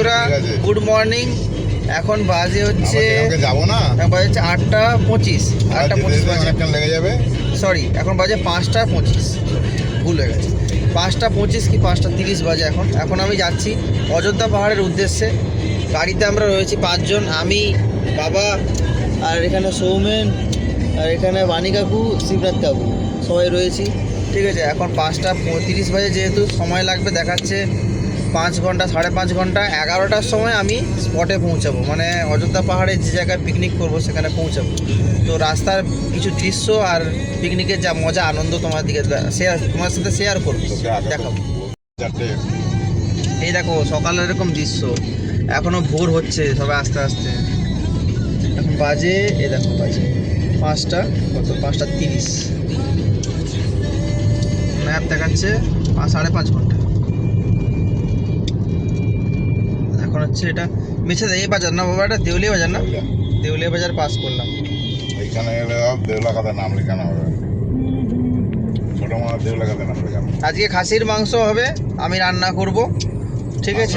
বন্ধুরা, good morning. এখন বাজে হচ্ছে যাবো না, বাজে হচ্ছে 8:25 বাজে লেগে যাবে। সরি, এখন বাজে 5:25, ভুল হয়ে গেছে। 5:25 কি 5:30 বাজে। এখন আমি যাচ্ছি অযোধ্যা পাহাড়ের উদ্দেশ্যে। গাড়িতে আমরা রয়েছি 5 জন, আমি, বাবা, আর এখানে সৌমেন, আর এখানে বাণী কাকু, শিবনাথ কাকু, সবাই রয়েছি। ঠিক আছে, এখন 5:35 বাজে, যেহেতু সময় লাগবে দেখাচ্ছে 5 ঘন্টা, 5.5 ঘন্টা। 11টার সময় আমি স্পটে পৌঁছাবো, মানে অযোধ্যা পাহাড়ে যে জায়গায় পিকনিক করবো সেখানে পৌঁছাবো। তো রাস্তার কিছু দৃশ্য আর পিকনিকের যা মজা আনন্দ তোমার সাথে শেয়ার করবো, দেখাবো। এই দেখো সকালের এরকম দৃশ্য, এখনো ভোর হচ্ছে সবাই আস্তে আস্তে। এখন বাজে, এ দেখো বাজে 5:30। ম্যাপ দেখাচ্ছে 5.5 ঘন্টা। এখন হচ্ছে এটা মিছে এই বাজার না বাবা, এটা দেউলিয়া বাজার না? দেউলিয়া বাজার পাস করলাম। এইখানে গেলে দেউলাঘাটার নাম লেখানো হবে, ছোট মাছ দেউলাঘাটার নাম লেখানো। আজকে খাসির মাংস হবে, আমি রান্না করব। ঠিক আছে,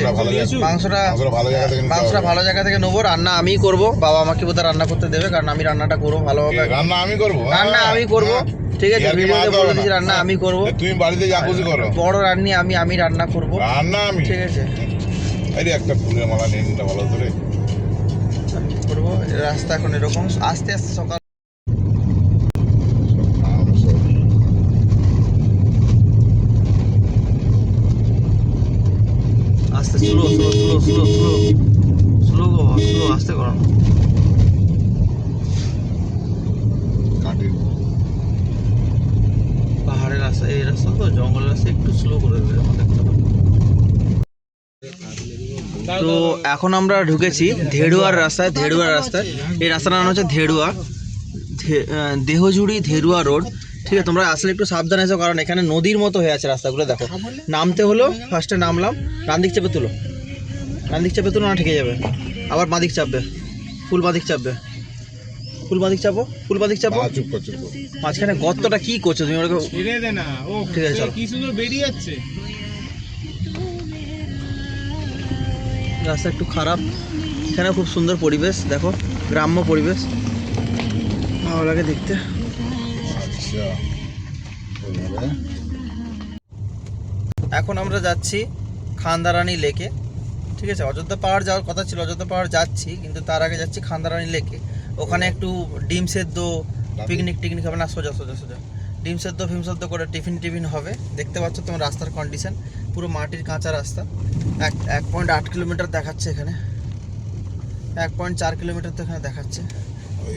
মাংসটা ভালো জায়গা থেকে নেবো। রান্না আমিই করব, বাবা আমাকে বোধহয় রান্না করতে দেবে, কারণ আমি রান্নাটা করবো ভালোভাবে। রান্না আমি করবো, ঠিক আছে, ভিডিওতে বলে দিচ্ছি রান্না আমি করবো। তুমি বাড়িতে যা খুশি করো, বড় রান্নি আমি রান্না করবো, রান্না আমি। ঠিক আছে, এই একটা ফুলের মালা নিয়ে নিতে ভালো করে করবো। রাস্তা এখন এরকম আস্তে আস্তে সকাল। আস্তে slow slow slow slow slow slow slow আস্তে করো। পাহাড়ের রাস্তা, এই রাস্তা তো জঙ্গলের রাস্তা, একটু স্লো করে দেবে আমাদের। তো এখন আমরা ঢুকেছি ধেড়ুয়ার রাস্তায়। এই রাস্তার নাম হচ্ছে ধেড়ুয়া, দেহজুড়ি ধেড়ুয়া রোড। ঠিক আছে, তোমরা আসলে একটু সাবধানে এসো, কারণ এখানে নদীর মতো হয়ে আছে রাস্তাগুলো। দেখো, নামতে হলো, ফার্স্টে নামলাম, ডান দিক চেপে তুলো না ঠেকে যাবে, আবার বাঁ দিক চাপবে, ফুল বাঁ দিক চাপবে, ফুল বাঁ দিক চাপো। মাঝখানে গর্তটা কি করছো তুমি? ঠিক আছে, চলো। কি সুন্দর বেরিয়ে যাচ্ছে। রাস্তা একটু খারাপ, এখানে খুব সুন্দর পরিবেশ, দেখো গ্রাম্য পরিবেশ, ভালো লাগে দেখতে। এখন আমরা যাচ্ছি খান্দারানী লেকে। ঠিক আছে, অযোধ্যা পাহাড় যাওয়ার কথা ছিল, অযোধ্যা পাহাড় যাচ্ছি, কিন্তু তার আগে যাচ্ছি খান্দারানী লেকে। ওখানে একটু ডিম সেদ্ধ, পিকনিক হবে না, সোজা ডিম সেদ্ধ ফিম সেদ্ধ করে টিফিন হবে। দেখতে পাচ্ছ তোমার রাস্তার কন্ডিশন, পুরো মাটির কাঁচা রাস্তা। 1.8 কিলোমিটার দেখাচ্ছে এখানে, 1.4 কিলোমিটার তো এখানে দেখাচ্ছে।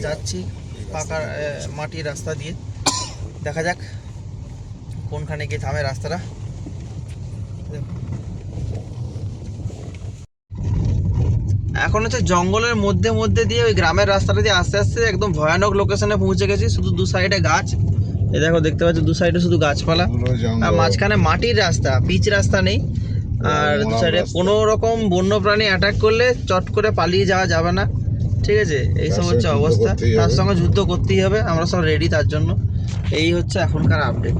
যাচ্ছি পাকা মাটির রাস্তা দিয়ে, দেখা যাক কোনখানে গিয়ে থামে রাস্তাটা। এখন হচ্ছে জঙ্গলের মধ্যে দিয়ে ওই গ্রামের রাস্তাটা দিয়ে আস্তে আস্তে একদম ভয়ানক লোকেশনে পৌঁছে গেছি। শুধু দু সাইডে গাছ, এই দেখো দেখতে পাচ্ছ দু সাইডে শুধু গাছপালা, আর মাঝখানে মাটির রাস্তা, পিচ রাস্তা নেই। আর দু সাইডে কোনো রকম বন্য প্রাণী অ্যাটাক করলে চট করে পালিয়ে যাওয়া যাবে না। ঠিক আছে, এই সব হচ্ছে অবস্থা, তার সঙ্গে যুদ্ধ করতেই হবে, আমরা সব রেডি তার জন্য। এই হচ্ছে এখনকার আপডেট,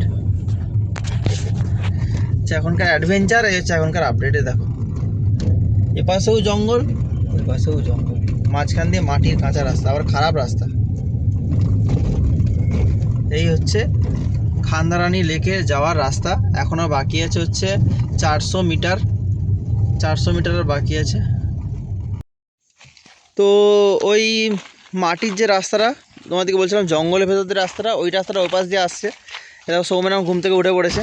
এখনকার অ্যাডভেঞ্চার, এই হচ্ছে এখনকার আপডেটে। দেখো এপাশেও জঙ্গল, এপাশেও জঙ্গল, মাঝখান দিয়ে মাটির কাঁচা রাস্তা, আবার খারাপ রাস্তা। এই হচ্ছে খান্দারানী লেকে যাওয়ার রাস্তা। এখনও বাকি আছে হচ্ছে 400 মিটারের বাকি আছে। তো ওই মাটির যে রাস্তাটা তোমাদেরকে বলছিলাম, জঙ্গলের ভেতর দিয়ে রাস্তাটা, ওই রাস্তাটা ওপাশ দিয়ে আসছে। এটা সৌমেন ঘুম থেকে উঠে পড়েছে।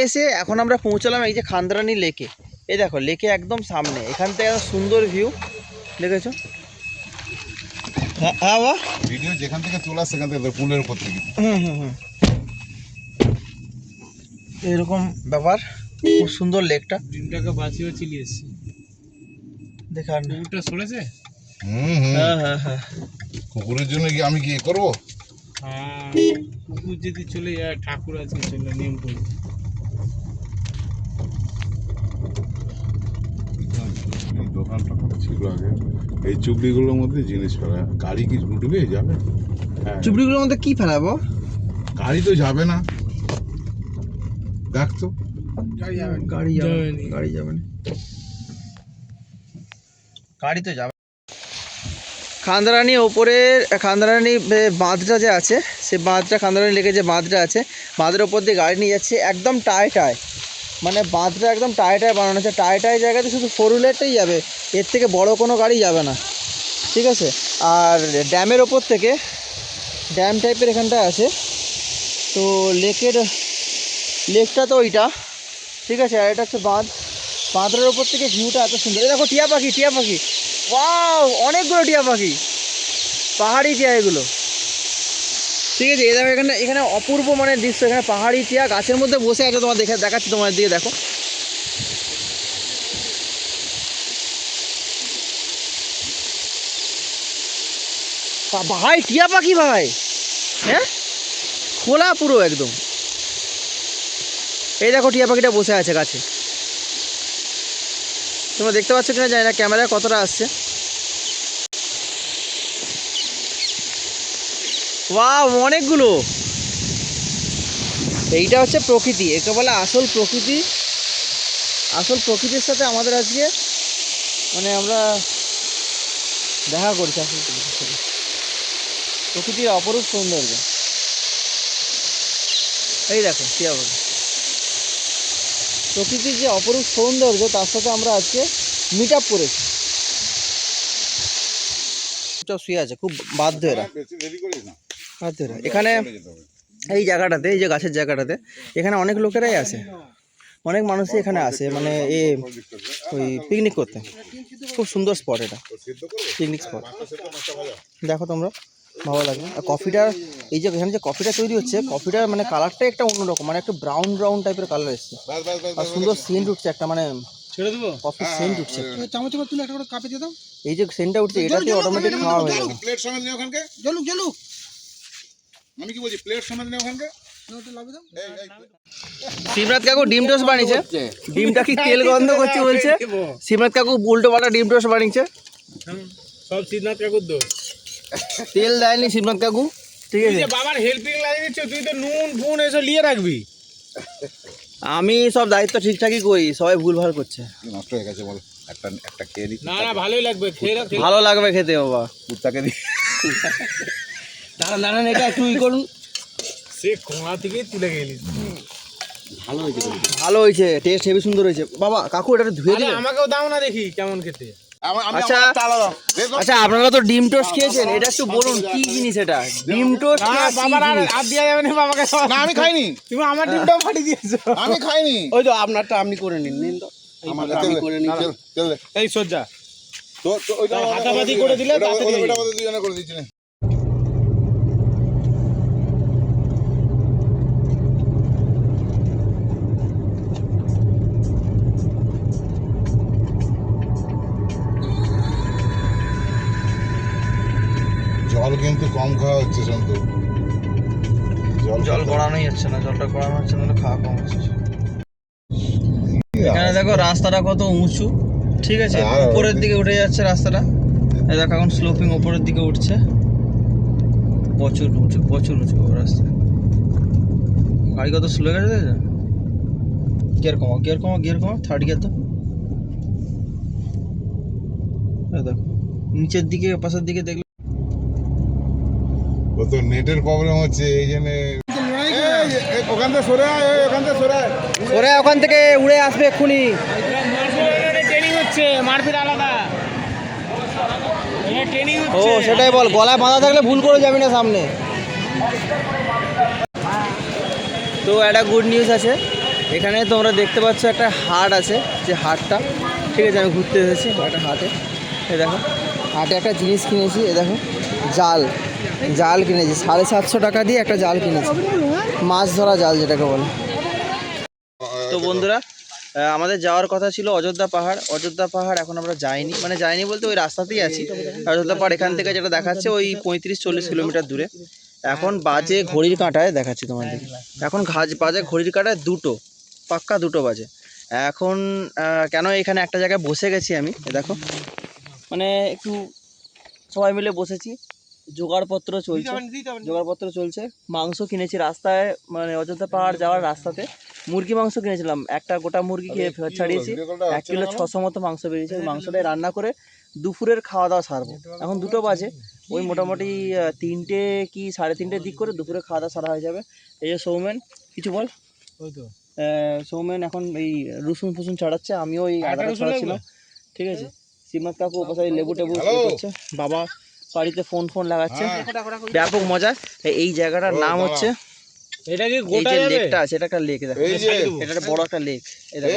এসে এখন আমরা পৌঁছলাম এই যে খান্দারানী লেকে। এই দেখো লেকে একদম সামনে, এখান থেকে সুন্দর ভিউ, দেখেছো? হ্যাঁ ভিডিও যেখান থেকে তোলা সেখান থেকে পুলের উপর থেকে। এরকম ব্যাপার, খুব সুন্দর লেকটা। ডিমটাকে বাঁচিয়ে চিলি এসেছি, দেখার কুকুরটা সরেছে। হ্যাঁ কুকুরের জন্য কি আমি কি করবো? হ্যাঁ, কুকুর যদি চলে যায়, ঠাকুর আছে চলে নিয়ম করে। দোকান ছিল আগে, এই চুবড়িগুলোর মধ্যে জিনিস ফেলা, গাড়ি কি উঠবে যাবে? চুবড়িগুলোর মধ্যে কি ফেলাবো? গাড়ি তো যাবে না, দেখ তো। গাড়ি যাবে না। গাড়ি তো যাবে। খান্দারানি ওপরে, খান্দারানি বাঁধটা যে আছে, সে বাঁধটা খান্দারানি লেগে যে বাঁধটা আছে, বাঁধের ওপর দিয়ে গাড়ি নিয়ে যাচ্ছে একদম টায়, মানে বাঁধটা একদম টায় বানানো আছে। টায় জায়গাতে শুধু 4 হুইলারটাই যাবে, এর থেকে বড় কোনো গাড়ি যাবে না, ঠিক আছে। আর ড্যামের ওপর থেকে, ড্যাম টাইপের এখানটা আছে তো, লেকটা তো ওইটা, ঠিক আছে। আর এটা হচ্ছে বাঁধের ওপর থেকে ভিউটা এত সুন্দর। এই দেখো টিয়া পাখি, ওয়াও, অনেকগুলো টিয়া পাখি, পাহাড়ি টিয়া এগুলো, ঠিক আছে। এই দেখো এখানে অপূর্ব মানে দৃশ্য, এখানে পাহাড়ি টিয়া গাছের মধ্যে বসে আছে, তোমার দেখাচ্ছি তোমার দিকে, দেখো। ভাই টিয়া পাখি ভাই, হ্যাঁ খোলা পুরো একদম। এই দেখো টিয়া পাখিটা বসে আছে গাছে, তোমরা দেখতে পাচ্ছ কিনা জানি না, ক্যামেরায় কতটা আসছে। ওয়াও, অনেকগুলো। এইটা হচ্ছে প্রকৃতি, একে বলে আসল প্রকৃতি। আসল প্রকৃতির সাথে আমাদের আজকে মানে আমরা দেখা করছি আসল প্রকৃতির সাথে। প্রকৃতির অপরূপ সৌন্দর্য। এই দেখো টিয়া পাখি, প্রকৃতির যে অপরূপ সৌন্দর্য তার সাথে আমরা আজকে মিট আপ করেছি। শুয়ে আছে, খুব বাধ্য এরা, এখানে এই জায়গাটাতে, এই যে গাছের জায়গাটাতে, এখানে অনেক লোকেরাই আসে, অনেক মানুষই এখানে আসে, মানে ওই পিকনিক করতে। খুব সুন্দর স্পট এটা, পিকনিক স্পট। দেখো তোমরা, ভালো লাগবে। আর কফিটার, এই যে এখানে যে কফিটা তৈরি হচ্ছে, কফিটার মানে কালারটা একটা অন্যরকম, মানে একটু ব্রাউন টাইপের কালার এসছে, আর সুন্দর সেন্ট উঠছে একটা, মানে ছেড়ে দেবো কফি সেন্ট উঠছে। চামচ তুলে একটা করে কাপে দিয়ে দাও। এই যে সেন্টটা উঠছে, এটাতে অটোমেটিক খাওয়া হয়ে যাবে। প্লেট সমেত নিয়ে ওখানকে জলুক আমি কি বলছি, প্লেট সমেত নিয়ে ওখানকে। শিবনাথ কাকু ডিম টোস্ট বানিয়েছে, ডিমটা কি তেল গন্ধ করছে বলছে। শিবনাথ কাকু উল্টো পাল্টা ডিম টোস্ট বানিয়েছে, সব শিবনাথ কাকুর দোষ। তেল দেয়নি শিবনাথ কাকু, ঠিক আছে। বাবার হেল্পিং লাগে দিচ্ছ, তুই তো নুন ফুন এসব নিয়ে রাখবি। আমি সব দায়িত্ব ঠিকঠাকই করি, সবাই ভুলভাল করছে। নষ্ট হয়ে গেছে বল, একটা খেয়ে নি। না ভালোই লাগবে, ভালো লাগবে খেতে বাবা। কুত্তাকে দি দাঁড়ান এটা একটু ই করুন। সে কোঁয়া থেকে তুলে গেলি, ভালো হয়েছে, টেস্ট হেবি সুন্দর হয়েছে বাবা। কাকু এটা ধুয়ে দিন, আমাকেও দাও না দেখি কেমন খেতে। আচ্ছা আচ্ছা, আপনারা তো ডিম টোস্ট খেয়েছেন, এটা একটু বলুন কি জিনিস এটা, ডিম টোস্ট। বাবার আর দেওয়া যাবে না বাবাকে। না আমি খাইনি, তুমি আমার ডিমটাও ফাটিয়ে দিয়েছো। আমি খাইনি। ওই তো আপনারটা আপনি করে নিন তো, আমি করে নিন। এই সজ্জা তো ওইটা হাতাপাতি করে দিলে ওটা আমাদের দুজনে করে দিচ্ছি না। জল কিন্তু কম খাওয়া হচ্ছে সন্তু, জল গড়ানোই হচ্ছে না, জলটা গড়ানো হচ্ছে না, খাওয়া কম হচ্ছে। এখানে দেখো রাস্তাটা কত উঁচু, ঠিক আছে, উপরের দিকে উঠে যাচ্ছে রাস্তাটা। এই দেখো এখন স্লোপিং উপরের দিকে উঠছে, প্রচুর উঁচু রাস্তা। গাড়ি কত স্লো গেছে, গিয়ার কমাও, থার্ড গিয়ার তো। দেখো নিচের দিকে, পাশের দিকে দেখলে ও তো নেটের প্রবলেম হচ্ছে, এই জন্য ওখান থেকে সরে আয়, ওখান থেকে উড়ে আসবে এক্ষুনি। ট্রেনিং হচ্ছে, মারপিট আলাদা ট্রেনিং ও সেটাই বল, গলায় বাঁধা থাকলে ভুল করে যাবি না সামনে। তো একটা গুড নিউজ আছে, এখানে তোমরা দেখতে পাচ্ছ একটা হাট আছে, যে হাটটা, ঠিক আছে, আমি ঘুরতে এসেছি একটা হাটে। এই দেখো হাটে একটা জিনিস কিনেছি, এ দেখো জাল কিনেছি, 750 টাকা দিয়ে একটা জাল কিনেছি, মাছ ধরা জাল যেটাকে বলে। তো বন্ধুরা, আমাদের যাওয়ার কথা ছিল অযোধ্যা পাহাড় এখন আমরা যাইনি বলতে ওই রাস্তাতেই আছি। অযোধ্যা পাহাড় এখান থেকে যেটা দেখাচ্ছে ওই 35-40 কিলোমিটার দূরে। এখন বাজে ঘড়ির কাঁটায়, দেখাচ্ছি তোমাদের, এখন বাজে ঘড়ির কাঁটায় 2টো, পাক্কা 2টো বাজে এখন। কেন এখানে একটা জায়গায় বসে গেছি আমি, দেখো মানে একটু সবাই মিলে বসেছি, জোগাড়পত্র চলছে। মাংস কিনেছি রাস্তায়, মানে অযোধ্যা পাহাড় যাওয়ার রাস্তাতে মুরগি মাংস কিনেছিলাম, একটা গোটা মুরগি খেয়ে ফেরত ছাড়িয়েছি, 1 কিলো 600 মতো মাংস বেরিয়েছে। ওই মাংসটাই রান্না করে দুপুরের খাওয়া দাওয়া সারবো। এখন 2টো বাজে, ওই মোটামুটি 3টে কি 3:30 দিক করে দুপুরে খাওয়া দাওয়া সারা হয়ে যাবে। এই যে সৌমেন, কিছু বল। ওই তো সৌমেন এখন এই রসুন ফসুন ছাড়াচ্ছে, আমিও ওই আদাটা ছাড়াচ্ছিলাম, ঠিক আছে। শ্রীনাথ কাকু ওপাশে লেবু টেবু করছে, বাবা বাড়িতে ফোন লাগাচ্ছে, ব্যাপক মজা। এই জায়গাটার নাম হচ্ছে, এটা কি এই গোটা যে যাবে? লেকটা আছে, এটা একটা লেক, দেখো এই যে এটা একটা বড় একটা লেক।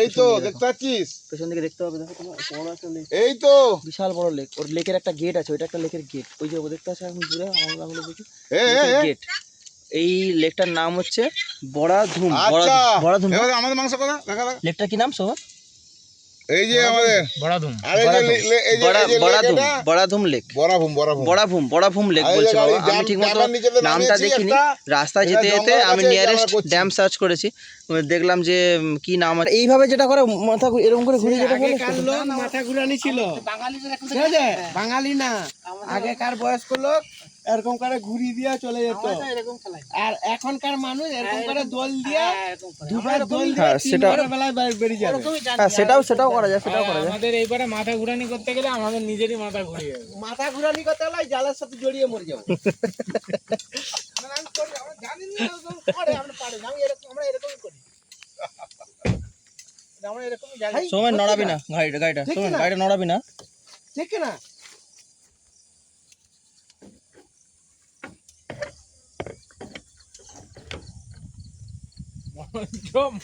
এই তো দেখতে পাচ্ছিস, পেছন দিকে দেখতে হবে, দেখো তোমার বড় একটা লেক, এই তো বিশাল বড় লেক। ওর লেকের একটা গেট আছে, ওইটা একটা লেকের গেট, ওই যে ও দেখতে আছে এখন দূরে আঙুল দেখি গেট। এই লেকটার নাম হচ্ছে বড়াধুম। আচ্ছা বড়াধুম এবারে আমাদের মাংস কথা দেখা যাক। লেকটা কি নাম সোহন? এই যে আমাদের বড়াধুম। আর এই যে এই যে বড়াধুম, বড়াধুম লেক, বড়াভুম লেক বলছে বাবা। আমি ঠিক মতো নামটা দেখিনি, রাস্তায় যেতে যেতে আমি নিয়ারেস্ট ড্যাম সার্চ করেছি, দেখলাম যে কি নাম আছে। এইভাবে যেটা করে মাথা এরকম করে ঘুরে যেটা করে, আগেকার লোক মাথা ঘুরানি ছিল, ঠিক আছে? বাঙালি না, আগেকার বয়স্ক লোক এরকম করে ঘুরি দিয়া চলে যেত। আর এখনকার মানুষ এরকম করে দোল দিয়া দুবার দোল দিয়া হ্যাঁ, সেটা- 3 বেলায় বেরিয়ে যাবে। হ্যাঁ সেটাও করা যায়, সেটাও করা যায়। আমাদের এইবারে মাথা ঘুরানি করতে গেলে আমাদের নিজেরই মাথা ঘুরে যাবে। মাথা ঘুরানি করতে হলে জালের সাথে জড়িয়ে মরে যাবো। জানি না এরকম করে, আমরা পারি না, আমরা এরকমই করি, আমরা এরকমই জানি। সোমেন নড়াবি না গাড়িটা, ঠিক সোমেন না? গাড়িটা নড়াবি না। ঠিক না?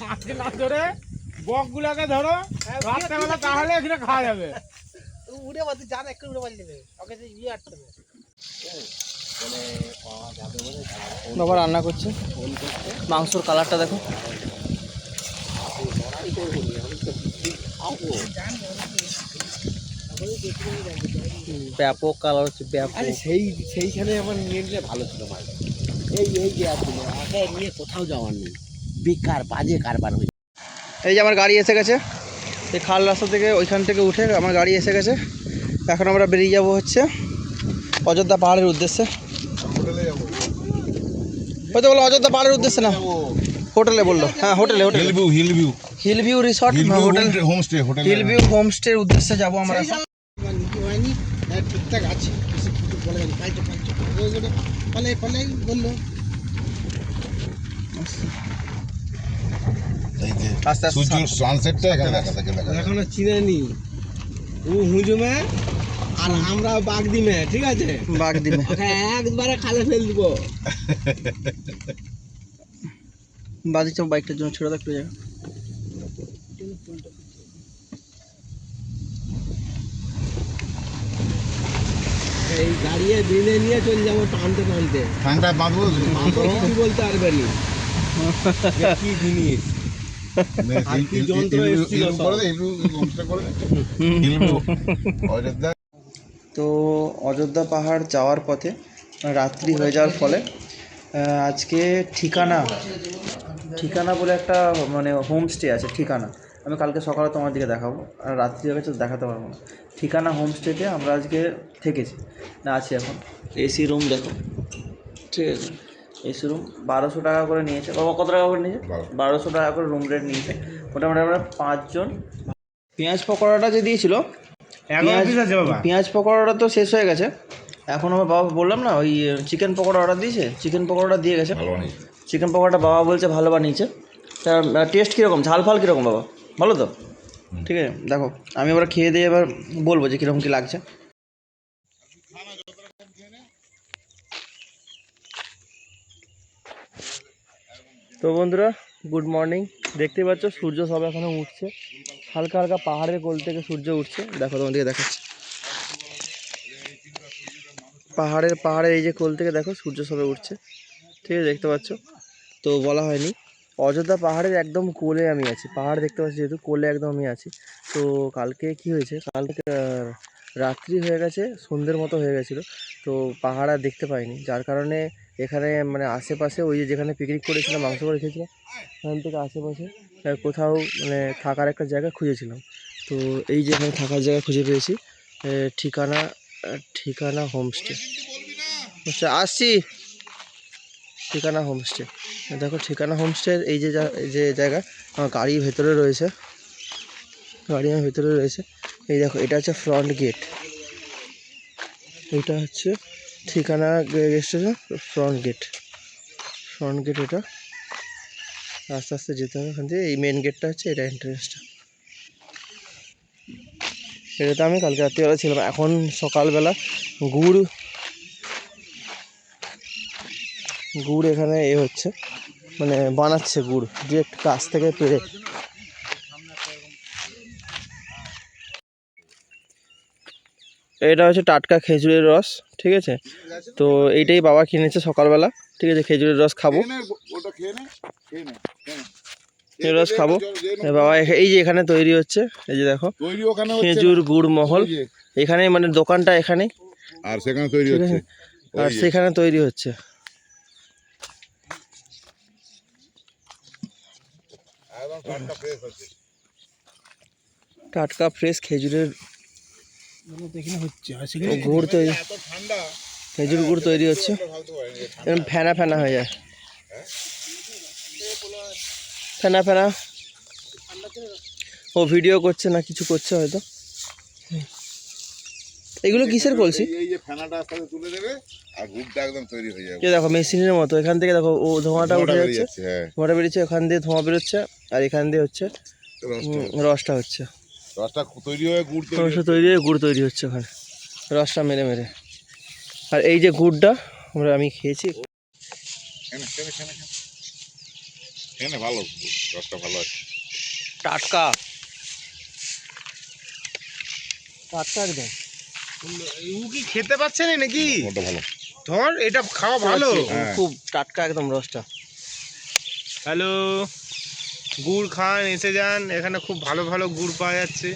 মাছ না ধরে বক গুলাকে ধরো রাত্রেবেলা, তাহলে এখানে খাওয়া যাবে। উড়ে বাতি জান একটু উড়ে বাতি দেবে, ওকে যে ইয়ে আটতে হবে। বাবা রান্না করছে, মাংসর কালারটা দেখো, ব্যাপক কালার হচ্ছে, ব্যাপক। আরে সেইখানে আমার নিয়ে নিলে ভালো ছিল মাছ। এই যে আসলে আগে নিয়ে কোথাও যাওয়ার নেই, বেকার বাজে কারবার হয়েছে। এই যে আমার গাড়ি এসে গেছে, এই খাল রাস্তা থেকে ওইখান থেকে উঠে আমার গাড়ি এসে গেছে। এখন আমরা বেরিয়ে যাব হচ্ছে অযোধ্যা পাহাড়ের উদ্দেশ্যে। হোটেলে যাবো, হয়তো বলো অযোধ্যা পাহাড়ের উদ্দেশ্যে না, হোটেলে বললো। হ্যাঁ হোটেলে hill view resort hotel, homestay, hotel hill view হোমস্টের উদ্দেশ্যে যাব আমরা এখন। হয়নি, ঠিকঠাক আছে, বলে গেল পাইছো পালে বললো। আস্তে আস্তে সূর্য সানসেটটা এখানে দেখা থাকে, এখনো চিনেনি ও হুজুমে, আর আমরা বাগদিমে, ঠিক আছে? বাঘ দিবে। ওকে একবারে খালে ফেল দিব। বাদিক বাইকটার জন্য ছেড়ে একটু জায়গা। এই গাড়িয়ে বেঁধে নিয়ে চলে যাবো টানতে ঠান্ডা বাঁধবো কি বলতে পারবে নি কি জিনিস, আর কি যন্ত্র এসেছিল সব। তো অযোধ্যা পাহাড় যাওয়ার পথে রাত্রি হয়ে যাওয়ার ফলে আজকে ঠিকানা বলে একটা মানে হোমস্টে আছে, ঠিকানা। আমি কালকে সকালে তোমার দিকে দেখাবো, আর রাত্রি হয়ে গেছে দেখাতে পারবো না। ঠিকানা হোমস্টেতে আমরা আজকে থেকেছি, না আছি এখন। এসি রুম দেখো, ঠিক আছে, এসি রুম 1200 টাকা করে নিয়েছে। বাবা কত টাকা করে নিয়েছে? 1200 টাকা করে রুম রেট নিয়েছে। মোটামুটি আমরা 5 জন। পেঁয়াজ পকোড়াটা যে দিয়েছিল, পেঁয়াজ পকোড়াটা তো শেষ হয়ে গেছে। এখন আমার বাবা বললাম না, ওই চিকেন পকোড়া অর্ডার দিয়েছে, চিকেন পকোড়াটা দিয়ে গেছে। চিকেন পকোড়াটা বাবা বলছে ভালো বানিয়েছে। তার টেস্ট কীরকম, ঝাল ফাল কীরকম বাবা, ভালো তো? ঠিক আছে, দেখো আমি এবার খেয়ে দিয়ে এবার বলবো যে কীরকম কী লাগছে। তো বন্ধুরা গুড মর্নিং, দেখতেই পাচ্ছ সূর্য সব এখনো উঠছে, হালকা হালকা পাহাড়ের কোল থেকে সূর্য উঠছে। দেখো তোমাদেরকে দেখাচ্ছি, পাহাড়ের এই যে কোল থেকে দেখো সূর্য সবে উঠছে, ঠিক আছে, দেখতে পাচ্ছ। তো বলা হয়নি, অযোধ্যা পাহাড়ের একদম কোলে আমি আছি, পাহাড় দেখতে পাচ্ছি যেহেতু, কোলে একদম আমি আছি। তো কালকে কি হয়েছে, কালকে রাত্রি হয়ে গেছে, সন্ধ্যের মতো হয়ে গেছিলো, তো পাহাড় আর দেখতে পাইনি, যার কারণে এখানে মানে আশেপাশে ওই যে যেখানে পিকনিক করেছিলাম, মাংস করে খেয়েছিলাম, ওখান থেকে আশেপাশে কোথাও মানে থাকার একটা জায়গা খুঁজেছিলাম। তো এই যে এখানে থাকার জায়গা খুঁজে পেয়েছি, ঠিকানা হোমস্টে। আসছি, ঠিকানা হোমস্টে। দেখো ঠিকানা হোমস্টে এই যে জায়গা, আমার গাড়ির ভেতরে রয়েছে, এই দেখো এটা হচ্ছে ফ্রন্ট গেট, এটা হচ্ছে ঠিকানা স্টেশন ফ্রন্ট গেট এটা আস্তে আস্তে যেতে হবে এখান থেকে। এই মেন গেটটা হচ্ছে এটা এন্ট্রেন্সটা। এটাতে আমি কালকে রাত্রিবেলা ছিলাম। এখন সকালবেলা গুড় এখানে হচ্ছে মানে বানাচ্ছে গুড় ডিরেক্ট গাছ থেকে পেড়ে। এটা হচ্ছে টাটকা খেজুরের রস, ঠিক আছে। তো এইটাই বাবা কিনেছে সকালবেলা, ঠিক আছে। খেজুরের রস খাবো, এই রস খাবো। বাবা এই যে এখানে তৈরি হচ্ছে, এই যে দেখো খেজুর গুড় মহল। এখানে মানে দোকানটা এখানে, আর সেখানে তৈরি হচ্ছে, আর সেখানে তৈরি হচ্ছে। টাটকা ফ্রেশ খেজুরের গুড় তৈরি, খেজুর গুড় তৈরি হচ্ছে। এরকম ফেনা ফেনা হয়ে যায়, ফেনা ফেনা। ও ভিডিও করছে না কিছু করছে হয়তো। এগুলো কিসের কলসি? এই যে ফেনাটা সাথে তুলে দেবে আর গুড়টা একদম তৈরি হয়ে যাবে। এই দেখো মেশিনের মতো, এখান থেকে দেখো ও ধোঁয়াটা উঠে যাচ্ছে, ধোঁয়াটা বেরিয়েছে, ওখান দিয়ে ধোঁয়া বেরোচ্ছে, আর এখান দিয়ে হচ্ছে রসটা হচ্ছে। রসটা তৈরি হয়ে গুড় তৈরি হচ্ছে ওখানে, রসটা মেরে মেরে। আর এই যে গুড়টা আমি খেয়েছি, ভালো, রসটা ভালো আছে, টাটকা একদম। কি খেতে পাচ্ছে না নাকি? ওটা ভালো, ধর এটা খাওয়া ভালো, খুব টাটকা একদম রসটা। হ্যালো, গুড় খান, এসে যান, এখানে খুব ভালো ভালো গুড় পাওয়া যাচ্ছে।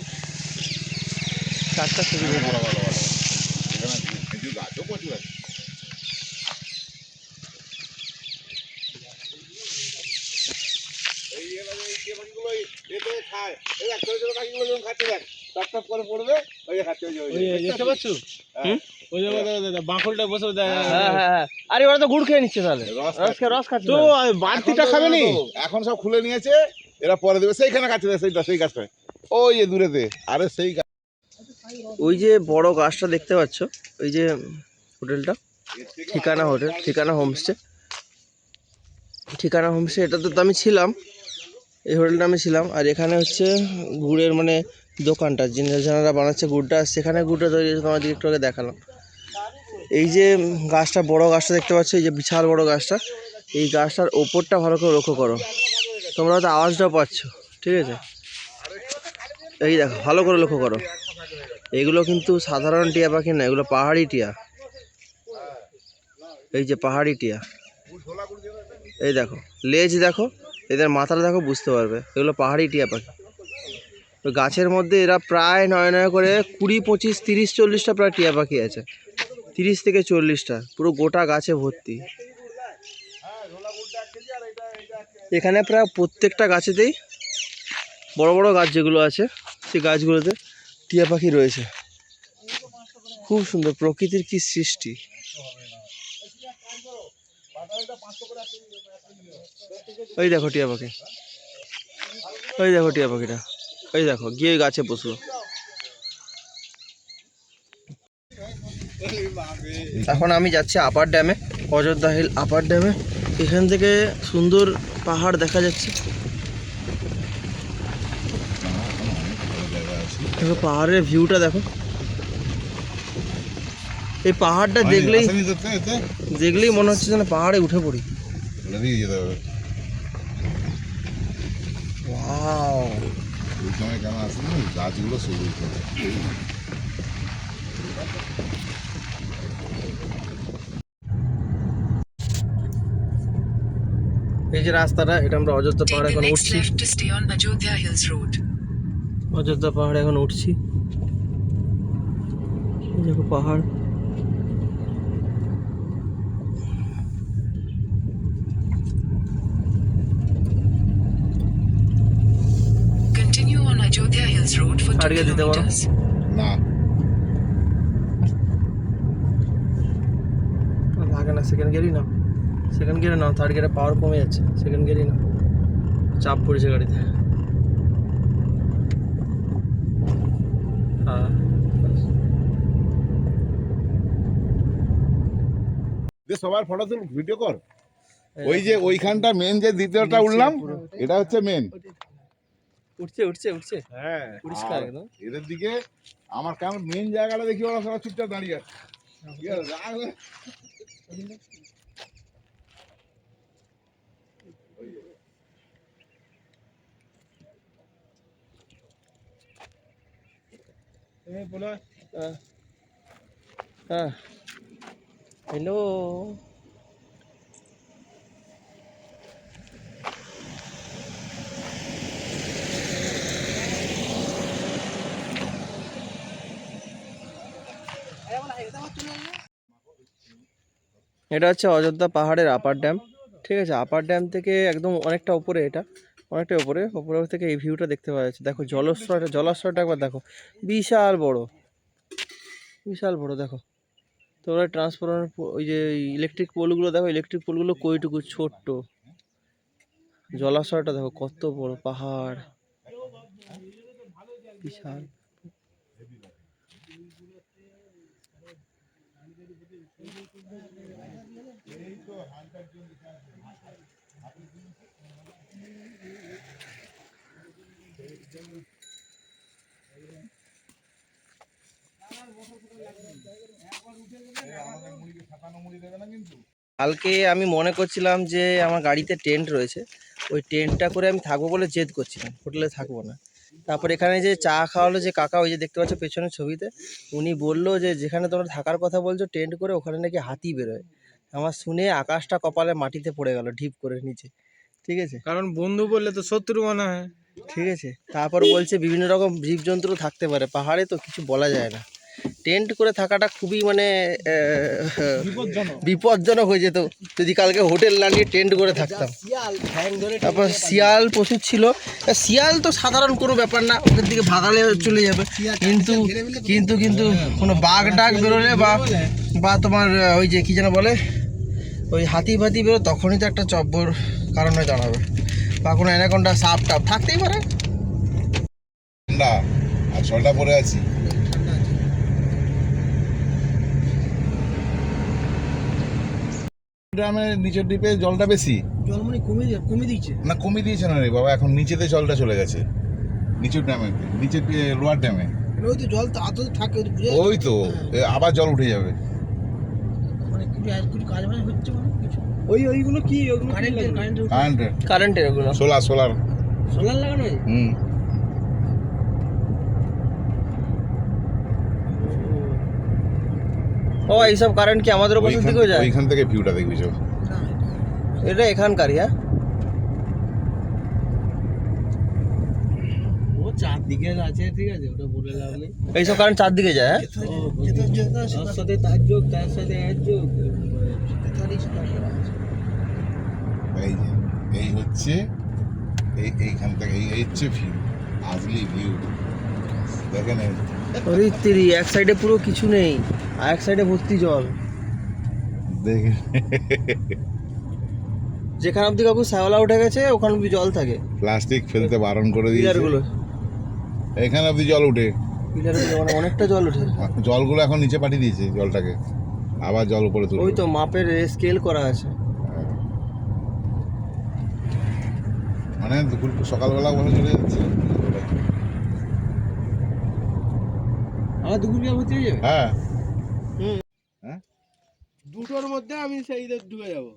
টাটকা খেজুর। ভালো এখানে খেজুর গাছও প্রচুর আছে। বাঁকুড়টা বসে আরে ওরা তো গুড় খেয়ে নিচ্ছে, তাহলে রস খাচ্ছে তো বাড়তিটা খাবে নি? এখন সব খুলে নিয়েছে, এরা পরে দেবে। সেইখানে খাচ্ছে, সেই গাছটা ওই যে দূরেতে, আরে সেই গাছ। ওই যে বড় গাছটা দেখতে পাচ্ছ, ওই যে হোটেলটা ঠিকানা হোটেল, ঠিকানা হোমস্টে, এটাতে তো আমি ছিলাম, এই হোটেলটা আমি ছিলাম। আর এখানে হচ্ছে গুড়ের মানে দোকানটা, যারা বানাচ্ছে গুড়টা, সেখানে গুড়টা তৈরি হচ্ছে, তোমার একটু আগে দেখালাম। এই যে গাছটা, বড় গাছটা দেখতে পাচ্ছ, এই যে বিশাল বড় গাছটা, এই গাছটার ওপরটা ভালো করে লক্ষ্য করো, তোমরা হয়তো আওয়াজটাও পাচ্ছ, ঠিক আছে। এই দেখো, ভালো করে লক্ষ্য করো, এগুলো কিন্তু সাধারণ টিয়া পাখি না, এগুলো পাহাড়ি টিয়া। এই যে পাহাড়ি টিয়া, এই দেখো লেজ দেখো, এদের মাথাটা দেখো, বুঝতে পারবে এগুলো পাহাড়ি টিয়া পাখি। গাছের মধ্যে এরা প্রায় নয় করে 20, 25, 30, 40টা প্রায় টিয়া পাখি আছে, 30 থেকে 40টা, পুরো গোটা গাছে ভর্তি। এখানে প্রায় প্রত্যেকটা গাছেতেই, বড় বড় গাছ যেগুলো আছে, সেই গাছগুলোতে টিয়া পাখি রয়েছে। খুব সুন্দর, প্রকৃতির কি সৃষ্টি। ওই দেখো টিয়া পাখি, ওই দেখো টিয়া পাখিটা, ওই দেখো গিয়ে গাছে বসলো। এখন আমি যাচ্ছি আপার ড্যামে, অযোধ্যা হিল আপার ড্যামে। এখান থেকে সুন্দর পাহাড় দেখা যাচ্ছে, দেখো পাহাড়ের ভিউটা দেখো। এই পাহাড়টা দেখলেই মনে হচ্ছে যেন পাহাড়ে উঠে পড়ি। ওয়াও, ওই সময় কেন আসে না, গাছগুলো সবুজ করে। এই যে রাস্তাটা, এটা আমরা অযোধ্যা পাহাড়ে এখন উঠছি, অযোধ্যা পাহাড়ে এখন উঠছি। দেখো পাহাড়, ছাড়িয়ে দিতে পারো না, লাগে না। সেকেন্ড গিয়ারই নাও, সেকেন্ড গিয়ারে নাও, থার্ড গিয়ারে পাওয়ার কমে যাচ্ছে, সেকেন্ড গিয়ারই নাও, চাপ পড়েছে গাড়িতে। হ্যাঁ সবার ফটো তুল, ভিডিও কর। ওই যে ওইখানটা মেন, যে দ্বিতীয়টা উঠলাম, এটা হচ্ছে মেন। উঠছে হ্যাঁ, পরিষ্কার একদম। এদের দিকে আমার কেমন মেন জায়গাটা দেখি ওরা সবাই চুপচাপ দাঁড়িয়ে আছে। ঠিক আছে, রাগ হয়ে- তুমি বলো। হ্যাঁ, হ্যালো। এটা হচ্ছে অযোধ্যা পাহাড়ের আপার ড্যাম। ঠিক আছে, আপার ড্যাম থেকে একদম অনেকটা উপরে, এটা অনেকটা উপরে থেকে এই ভিউটা দেখতে পাওয়া যাচ্ছে। দেখো জলাশয়টা একবার দেখো, বিশাল বড়, বিশাল বড়। দেখো তোমরা ট্রান্সফরমার, ওই যে ইলেকট্রিক পোলগুলো দেখো, ইলেকট্রিক পোলগুলো কইটুকু ছোট্ট। জলাশয়টা দেখো কত বড়, পাহাড় বিশাল। কালকে আমি মনে করছিলাম যে আমার গাড়িতে টেন্ট রয়েছে, ওই টেন্টটা করে আমি থাকবো বলে জেদ করছিলাম, হোটেলে থাকবো না। তারপর এখানে যে চা খাওয়ালো যে কাকা, ওই যে দেখতে পাচ্ছ পেছনের ছবিতে, উনি বললো যে যেখানে তোমরা থাকার কথা বলছো টেন্ট করে, ওখানে নাকি হাতি বেরোয়। আমার শুনে আকাশটা কপালে মাটিতে পড়ে গেল ঢিপ করে নিচে। ঠিক আছে, কারণ বন্ধু বললে তো শত্রু মনে হয়। ঠিক আছে। তারপর বলছে বিভিন্ন রকম জীবজন্তু থাকতে পারে পাহাড়ে, তো কিছু বলা যায় না। টেন্ট করে থাকাটা খুবই মানে বিপজ্জনক হয়ে যেত যদি কালকে হোটেল না নিয়ে টেন্ট করে থাকতাম। তারপর শিয়াল প্রচুর ছিল। শিয়াল তো সাধারণ কোনো ব্যাপার না, ওদের দিকে ভাগালে চলে যাবে, কিন্তু কিন্তু কিন্তু কোনো বাঘ ডাক বেরোলে বা তোমার ওই যে কি যেন বলে, ওই হাতি ফাতি বেরো, তখনই তো একটা চব্বর কারণ হয়ে দাঁড়াবে। বা কোনো অ্যানাকোন্ডা, সাপ টাপ থাকতেই পারে। ঠান্ডা, আর সোয়েটার পরে আছি। গ্রামের নিচের ডিপে জলটা বেশি, জল মানে কমে দিয়েছে। না কমিয়ে দিয়েছে না রে বাবা, এখন নিচেতে জলটা চলে গেছে, নিচের ড্যামে, নিচের লোয়ার ড্যামে। ওই তো জল তো আদৌ থাকে, ওই তো আবার জল উঠে যাবে। মানে কিছু কাজ মানে হচ্ছে মানে কিছু। ওইগুলো কি, ওগুলো কারেন্টের ওগুলো সোলার সোলার লাগানো হয়। ও এইসব কারেন্ট কি আমাদের ওপাশের দিকেও যায়? ওইখান থেকে ভিউটা দেখবি চল। এটা এখানকারই, হ্যাঁ। ও চারদিকে আছে, ঠিক আছে, ওটা বলে লাভ নেই। এইসব কারেন্ট চারদিকে যায়, হ্যাঁ। তার সাথে তার যোগ, তার সাথে এর যোগ। এই যে এই হচ্ছে এইখান থেকে এই হচ্ছে ভিউ, আজলি ভিউ দেখেন। ওরে তেরি, এক সাইডে পুরো কিছু নেই, আর এক সাইডে ভর্তি জল। দেখে যেখানে অব্দি কাকু শ্যাওলা উঠে গেছে ওখানে অব্দি জল থাকে। প্লাস্টিক ফেলতে বারণ করে দিয়েছে। পিলারগুলো, এখানে অব্দি জল উঠে, পিলারগুলো মানে অনেকটা জল ওঠে। জলগুলো এখন নিচে পাঠিয়ে দিয়েছে জলটাকে, আবার জল উপরে তুলবে। ওই তো মাপের স্কেল করা আছে। মানে দুপুর সকালবেলা বলে চলে যাচ্ছে। আমার দুপুর বিয়া ভর্তি হয়ে যাবে। হ্যাঁ, দুটোর মধ্যে আমি সেই ঢুকে যাবো।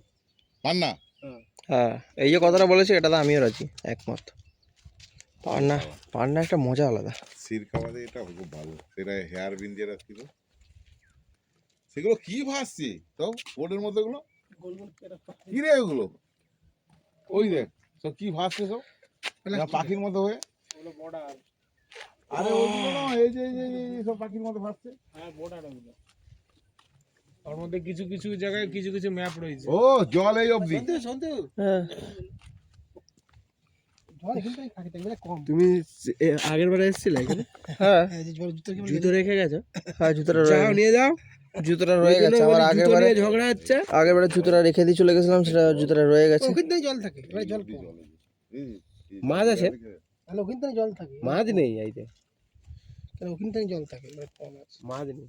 পান্না হ্যাঁ, এই যে কথাটা বলেছি এটাতে আমিও রাজি, একমত। পান্না একটা মজা আলাদা। সির খাওয়াতে এটা খুব ভালো। সেটা হেয়ার বিন যেটা ছিল, সেগুলো কি ভাসছে তো বোর্ডের মধ্যে, গুলো কি রে ওগুলো? ওই দেখ সব কি ভাসছে, সব পাখির মতো হয়ে। আরে ওইগুলো না, এই যে সব পাখির মতো ভাসছে। হ্যাঁ, বর্ডার ওগুলো। ওর মধ্যে কিছু কিছু জায়গায় কিছু কিছু ম্যাপ রয়েছে। ও জল এই অবধি। হ্যাঁ, তুমি আগের বারে এসেছিলে এখানে? হ্যাঁ, জুতো রেখে গেছো? হ্যাঁ, জুতোটা নিয়ে যাও। জুতোটা রয়ে গেছে আমার আগের বারে, ঝগড়া হচ্ছে। আগের বারে জুতোটা রেখে দিয়ে চলে গেছিলাম, সেটা জুতোটা রয়ে গেছে। ওখানে জল থাকে, জল মাছ আছে, তাহলে ওখানে জল থাকে। মাছ নেই আইতে, ওখানে জল থাকে, মাছ নেই।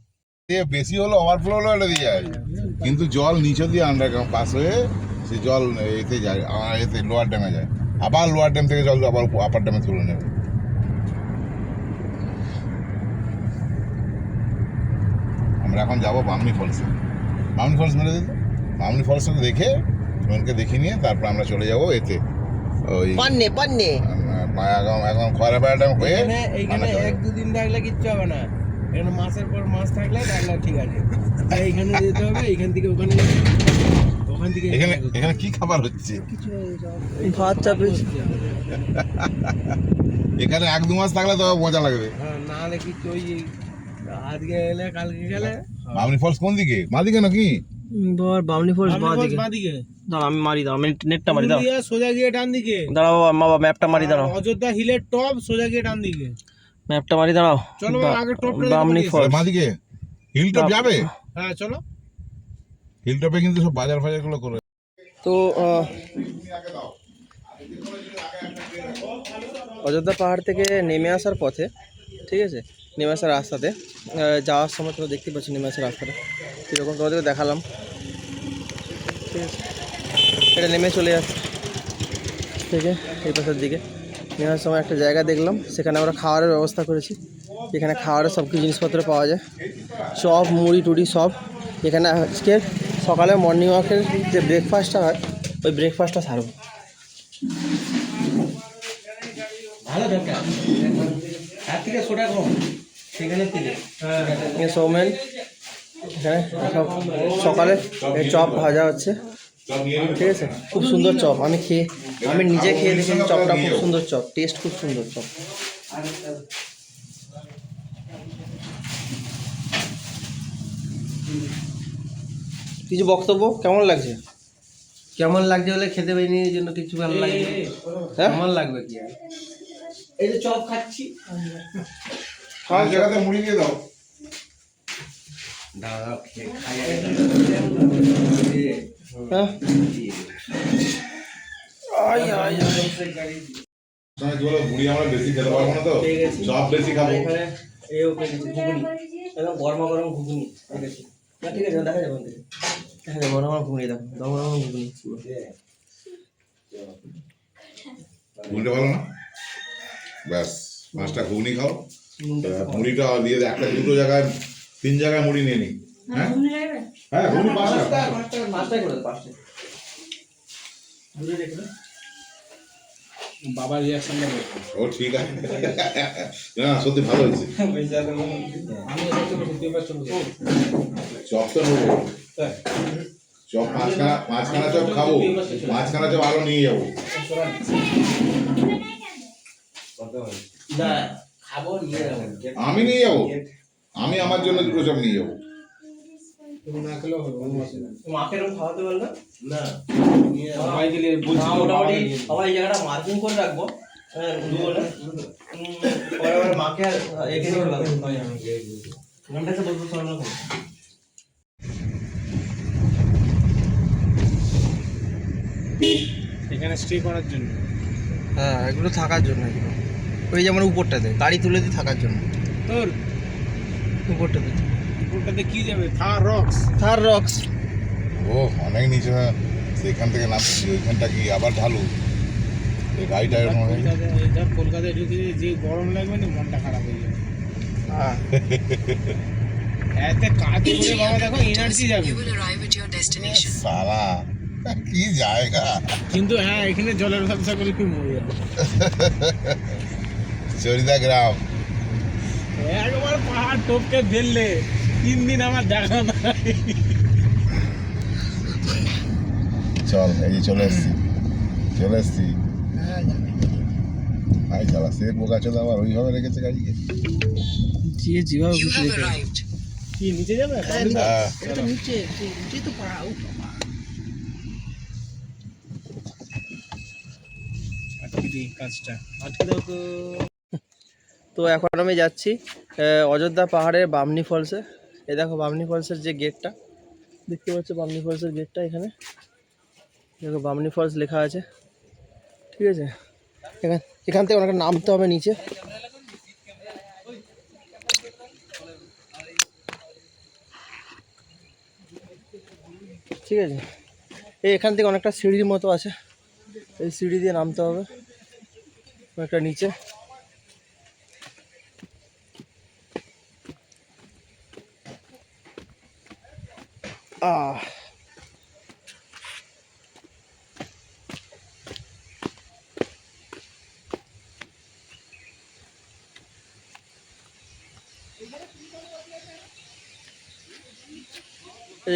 বেশি হলে ওভারফ্লো হলে এটা দিয়ে যায়, কিন্তু জল নিচে দিয়ে আন্ডারগ্রাউন্ড পাস হয়ে সে জল এতে যায়, এতে লোয়ার ড্যামে যায়, আবার লোয়ার ড্যাম থেকে জল আবার আপার ড্যামে তুলে নেবে। আমরা এখন যাবো বামনি ফলসে। বামনি ফলস মেরে দিতে, বামনি ফলসটা দেখে ওখানকে দেখে নিয়ে তারপর আমরা চলে যাবো এতে ওই পান্নে পান্নে এখন খয়রা বেড়া ড্যাম হয়ে এইখানে এক দুদিন থাকলে কিচ্ছু হবে না, এখানে মাসের পর মাস থাকলে ঠিক আছে। এইখানে যেতে হবে, এইখান থেকে ওখানে যেতে হবে, ওখান থেকে এখানে এখানে কি খাবার হচ্ছে ভাত চাপে এখানে 1-2 মাস থাকলে তো মজা লাগবে। হ্যাঁ, না হলে কিচ্ছু ওই আজকে এলে কালকে গেলে। বামনি ফলস কোন দিকে, বাঁ দিকে নাকি? বামনি ফলস বাদিকে দাঁড়াও আমি মারি, দাও আমি নেটটা মারি, দাও সোজা গিয়ে ডান দিকে, দাঁড়াও বাবা ম্যাপটা মারি, দাঁড়াও অযোধ্যা হিলের টপ সোজা গিয়ে ডান দিকে। ম্যাপটা মারি, দাঁড়াও। চলো আগে টপটা বামনি ফলস বাঁ দিকে হিল টপ যাবে। হ্যাঁ চলো। হিল টপে কিন্তু সব বাজার ফাজার গুলো করে। তো অযোধ্যা পাহাড় থেকে নেমে আসার পথে, ঠিক আছে, নেমে আসার রাস্তাতে যাওয়ার সময় তোমরা দেখতে পাচ্ছ নেমে আসার রাস্তাটা কীরকম, তোমাদেরকে দেখালাম, ঠিক আছে। এটা নেমে চলে যাচ্ছে থেকে এই পাশের দিকে, নেওয়ার সময় একটা জায়গা দেখলাম, সেখানে আমরা খাওয়ারের ব্যবস্থা করেছি। এখানে খাওয়ারের সব কিছু জিনিসপত্র পাওয়া যায়, চপ মুড়ি টুড়ি সব। এখানে আজকে সকালে মর্নিং ওয়াকের যে ব্রেকফাস্টটা হয়, ওই ব্রেকফাস্টটা সারব। ভালো দরকার তার থেকে সোটা কম সেখানে থেকে সৌমেন এখানে সব সকালে চপ ভাজা হচ্ছে, ঠিক আছে। খুব সুন্দর চপ, আমি নিজে খেয়ে দেখেছি চপটা, খুব সুন্দর চপ, টেস্ট খুব সুন্দর চপ। কিছু বক্তব্য কেমন লাগছে? কেমন লাগছে বলে খেতে পারিনি এই জন্য কিছু ভালো লাগছে। হ্যাঁ কেমন লাগবে কি আর, এই যে চপ খাচ্ছি, খাওয়ার জায়গাতে মুড়ি দিয়ে দাও। হ্যাঁ মুড়ি আমরা বেশি খেতে পারবো না, তো চপ বেশি খাবো। এখানে এও পেয়েছি ঘুগনি, একদম গরমা গরম ঘুগনি পেয়েছি। না ঠিক আছে দেখা যাবে, দেখা যাবে গরম গরম ঘুগনি, দেখো গরম গরম ঘুগনি পুরো। ঘুগনিটা ভালো না? ব্যাস 5টা ঘুগনি খাও, মুড়িটা দিয়ে একটা 2 জায়গায় 3 জায়গায় মুড়ি নিয়ে নি। হ্যাঁ হ্যাঁ ঘুগনি 5টা করে দাও, 5টা দূরে রেখে দাও। বাবা রিয়াকশন দেবে। ও ঠিক আছে, না সত্যি ভালো হয়েছে। আমি সত্যি পাচ্ছি চপ তো নেবো, চপ 5খানা চপ খাবো, 5খানা চপ আরো নিয়ে যাবো। না খাবো, নিয়ে যাবো, আমি নিয়ে যাবো, আমি আমার জন্য 2টো চপ নিয়ে যাবো। না খেলেও হবে, মাকে এরকম খাওয়াতে পারলে না, সবাইকে বলছি মোটামুটি সবাই এই জায়গাটা মার্কিং করে রাখবো। পরে মাকে এঁকে দিয়ে ঘন্টাতে বলবো সরানো। এখানে স্টে করার জন্য। হ্যাঁ এগুলো থাকার জন্য, এগুলো ওই যেমন উপরটাতে গাড়ি তুলে দিয়ে থাকার জন্য। তোর উপরটাতে কি যাবে? থার রক্স। ও অনেক নিচে, সেখান থেকে নামছি, ওইখানটা কি আবার ঢালু, এই গাড়িটা এরকম হয়ে গেছে। ধর কলকাতায় ঢুকে যে গরম লাগবে না, মনটা খারাপ হয়ে যাবে। হ্যাঁ এতে কাজ করে বাবা দেখো এনার্জি যাবে। সালা কি জায়গা, কিন্তু হ্যাঁ এখানে জলের ব্যবসা করে কি মরে যাবে। চরিদা গ্রাম। একবার পাহাড় টপকে ফেললে 3 দিন আমার দেখা নাই। চল এই যে চলে এসছি ভাই, চালা সে বোকা চলে আবার ওইভাবে রেখেছে গাড়িকে। যেভাবে কি নিচে যাবে? হ্যাঁ নিচে তো পাহাড়। আটকে দিই কাজটা, আটকে দাও তো। তো এখন আমি যাচ্ছি অযোধ্যা পাহাড়ের বামনি ফলসে। এই দেখো বামনি ফলসের যে গেটটা দেখতে পাচ্ছ, বামনি ফলসের গেটটা এখানে দেখো বামনি ফলস লেখা আছে, ঠিক আছে। এখান থেকে অনেকটা নামতে হবে নিচে। ঠিক আছে, এই এখান থেকে অনেকটা সিঁড়ির মতো আছে, এই সিঁড়ি দিয়ে নামতে হবে অনেকটা নিচে।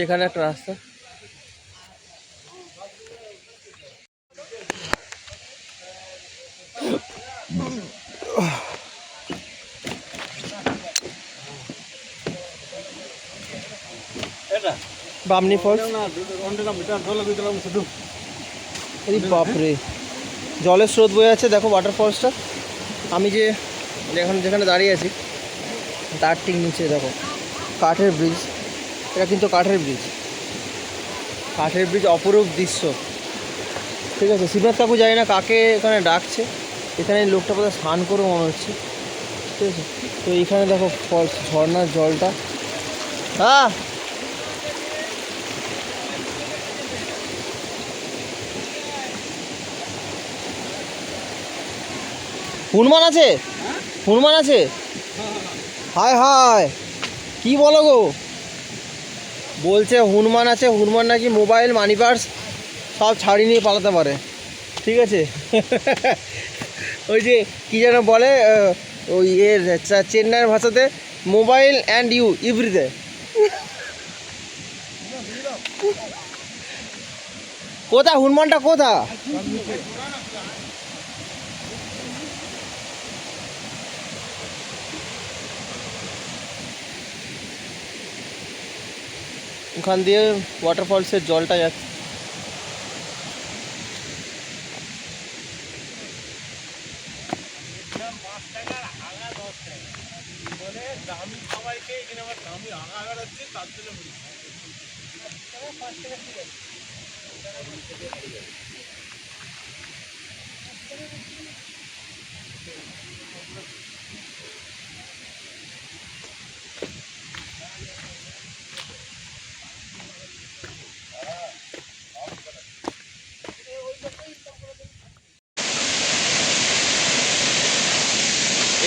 এখানে একটা রাস্তা, বামনি ফলস। এই বাপরে, জলের স্রোত বয়ে আছে, দেখো ওয়াটার ফলসটা। আমি যেখানে দাঁড়িয়ে আছি তার ঠিক নিচে দেখো কাঠের ব্রিজ, এটা কিন্তু কাঠের ব্রিজ, অপরূপ দৃশ্য। ঠিক আছে, শিবনাথ কাকু জানি না কাকে এখানে ডাকছে, এখানে লোকটা বোধহয় স্নান করে মনে হচ্ছে। ঠিক আছে, তো এইখানে দেখো ফলস, ঝর্নার জলটা। হ্যাঁ, হনুমান আছে, হনুমান আছে। হায় হায়, কি বলো গো? বলছে হনুমান আছে, হনুমান নাকি মোবাইল মানি পার্স সব ছাড়িয়ে নিয়ে পালাতে পারে। ঠিক আছে, ওই যে কী যেন বলে ওই চেন্নাইয়ের ভাষাতে, মোবাইল অ্যান্ড ইউ এভরিথিং। কোথা হনুমানটা কোথা? ওখান দিয়ে ওয়াটারফলসের জলটা যাচ্ছে।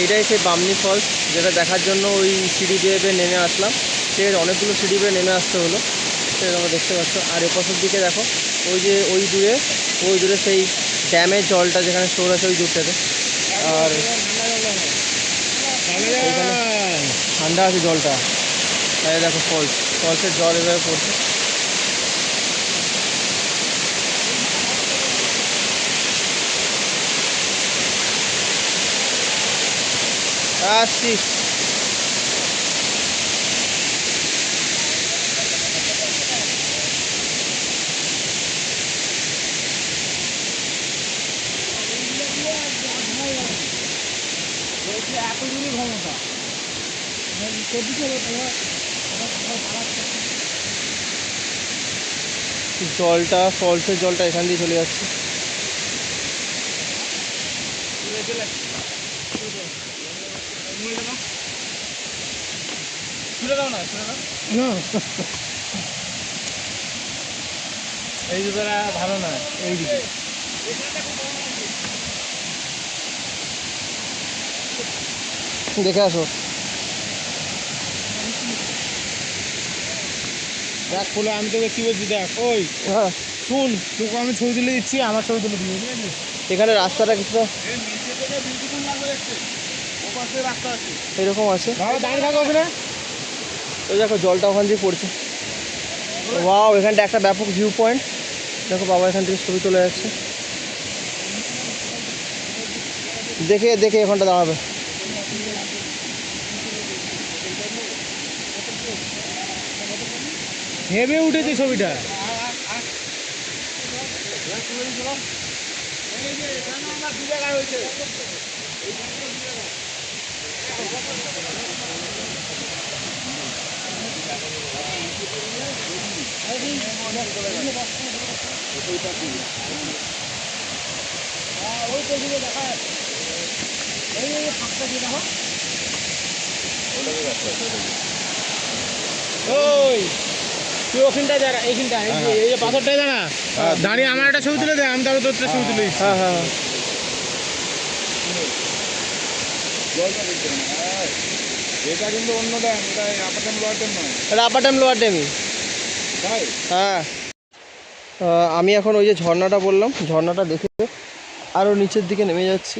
এইটাই সেই বামনি ফলস, যেটা দেখার জন্য ওই সিঁড়ি বেয়ে নেমে আসলাম। ঠিক আছে, অনেকগুলো সিঁড়ি বেয়ে নেমে আসতে হলো, সেটা তোমরা দেখতে পাচ্ছ। আর এপাশের দিকে দেখো ওই দূরে সেই ড্যামের জলটা যেখানে স্টোর আছে ওই দূরটাতে। আর ঠান্ডা আছে জলটা, তাই দেখো ফলসের জল এভাবে পড়ছে। আসছি, জলটা ফলসের জলটা এখান দিয়ে চলে যাচ্ছে। এই দুটোরা ভালো না, এইদিকে দেখে আসো। দেখ খোলো, আমি তোকে কি বলছি দেখ, ওই হ্যাঁ, শুন, তোকে আমি ছবি তুলে দিচ্ছি, আমার ছবি তুলে দিবি, ঠিক আছে? এখানে রাস্তাটা কিছুটা এরকম আছে। বাবা দাঁড়িয়ে থাকো ওখানে। ওই দেখো জলটা ওখান দিয়ে পড়ছে। ওয়াও, এখানটা একটা ব্যাপক ভিউ পয়েন্ট। দেখো বাবা এখান থেকে ছবি চলে যাচ্ছে, দেখে এখানটা দাঁড়াবে। হেবে উঠেছে ছবিটা। ওই তুই ওখানটায় দাঁড়া, এইখানটা এই যে পাথরটায় দাঁড়া, দাঁড়িয়ে আমার একটা ছবি তুলে দে, আমি তারপর তোর একটা ছবি তুলে দিচ্ছি। হ্যাঁ হ্যাঁ জলটা দেখতে না, এটা কিন্তু অন্য ড্যাম, এটা আপার ড্যাম লোয়ার ড্যাম নয়, এটা আপার ড্যাম লোয়ার ড্যামই। তাই হ্যাঁ আমি এখন ওই যে ঝর্ণাটা বললাম, ঝর্ণাটা দেখে আরও নিচের দিকে নেমে যাচ্ছি।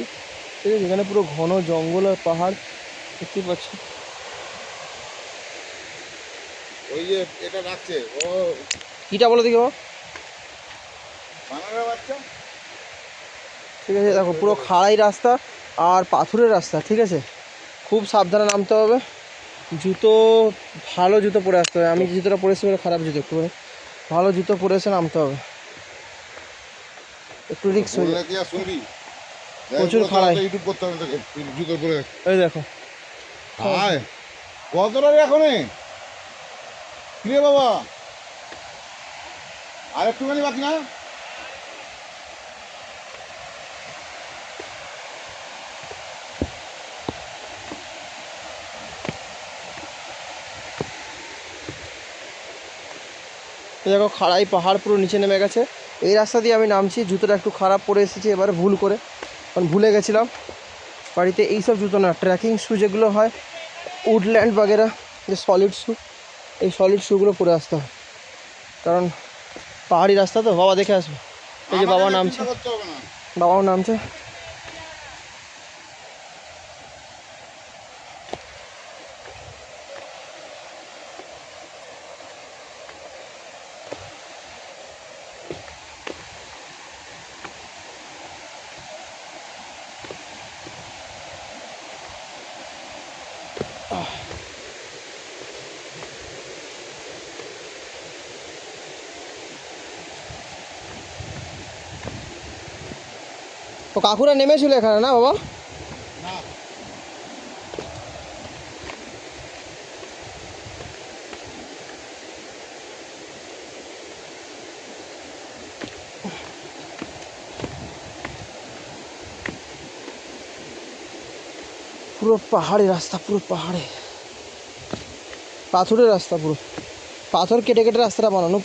ঠিক আছে, এখানে পুরো ঘন জঙ্গল আর পাহাড় দেখতে পাচ্ছি। ওই যে এটা রাখছে ও কিটা বলো দেখি বাবা। বানারা বাচ্চা। ঠিক আছে, দেখো পুরো খাড়াই রাস্তা আর পাথরের রাস্তা। ঠিক আছে, খুব সাবধানে নামতে হবে, জুতো ভালো জুতো পরে আসতে হবে। আমি যে জুতোটা পরে এসেছি ওটা খারাপ জুতো, একটু ভালো জুতো পরে এসে নামতে হবে, একটু রিক্স হয়ে যায়। বললে কি আর শুনবি? প্রচুর খাড়াই। ইউটিউব করতে হবে তোকে, জুতো পরে। এই দেখো হায় কতটা রে এখনে, কি রে বাবা, আর একটুখানি বাকি না? এই দেখো খাড়াই পাহাড় পুরো নিচে নেমে গেছে। এই রাস্তা দিয়ে আমি নামছি, জুতোটা একটু খারাপ পরে এসেছি এবারে ভুল করে, কারণ ভুলে গেছিলাম বাড়িতে এইসব জুতো না, ট্রেকিং শু যেগুলো হয় উডল্যান্ড বাগেরা, যে সলিড শু, এই সলিড শুগুলো পরে আসতে হয়, কারণ পাহাড়ি রাস্তা তো। বাবা দেখে আসবে, এই যে বাবা আমাকে নামছে, চিন্তা করতে হবে না। বাবাও নামছে। তো কাকুরা নেমেছিল এখানে না বাবা? না পুরো পাহাড়ি রাস্তা, পুরো পাহাড়ে পাথরের রাস্তা, পুরো পাথর কেটে কেটে রাস্তাটা বানানো,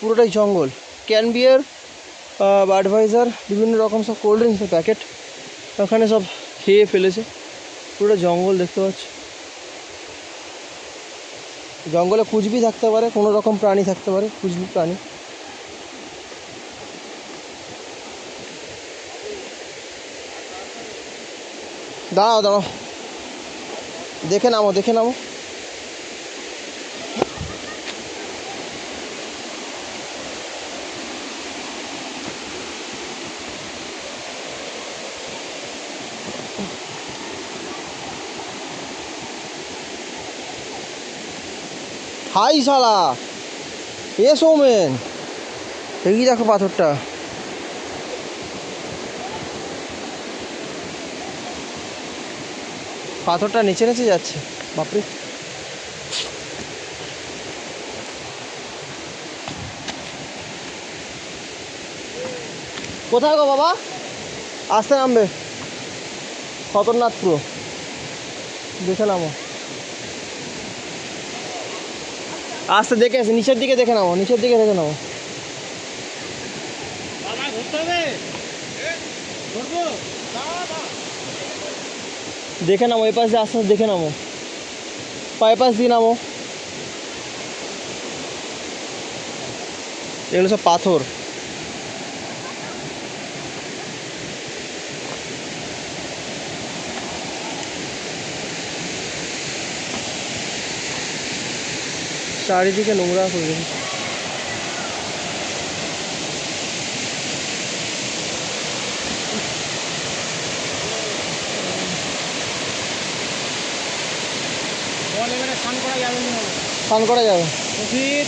পুরোটাই জঙ্গল। ক্যান বিয়ার, বাডভাইজার, বিভিন্ন রকম সব কোল্ড ড্রিঙ্কসের প্যাকেট ওখানে সব খেয়ে ফেলেছে। পুরোটা জঙ্গল দেখতে পাচ্ছ, জঙ্গলে কুচবি থাকতে পারে, কোনো রকম প্রাণী থাকতে পারে, কুচবি প্রাণী। দাঁড়াও দাঁড়াও, দেখে নামো দেখে নামো। হাই শালা, এ সৌমেন, এই দেখো পাথরটা। পাথরটা নিচে নিচে যাচ্ছে, বাপরে। কোথায় গো বাবা? আসতে নামবে, খতরনাক পুরো, দেখে নামো। আস্তে দেখে আসে, নিচের দিকে দেখে নামো, নিচের দিকে দেখে নামো। বাবা ঘুরতে হবে, ঘুরবো দেখে নামো, এই পাশ দিয়ে আস্তে আস্তে দেখে নামো, পায়ে পাশ দিয়ে নামো। এগুলো সব পাথর। চারিদিকে নোংরা করে রেখেছে। বল, এখানে স্নান করা যাবে না, স্নান করা যাবে। রশিদ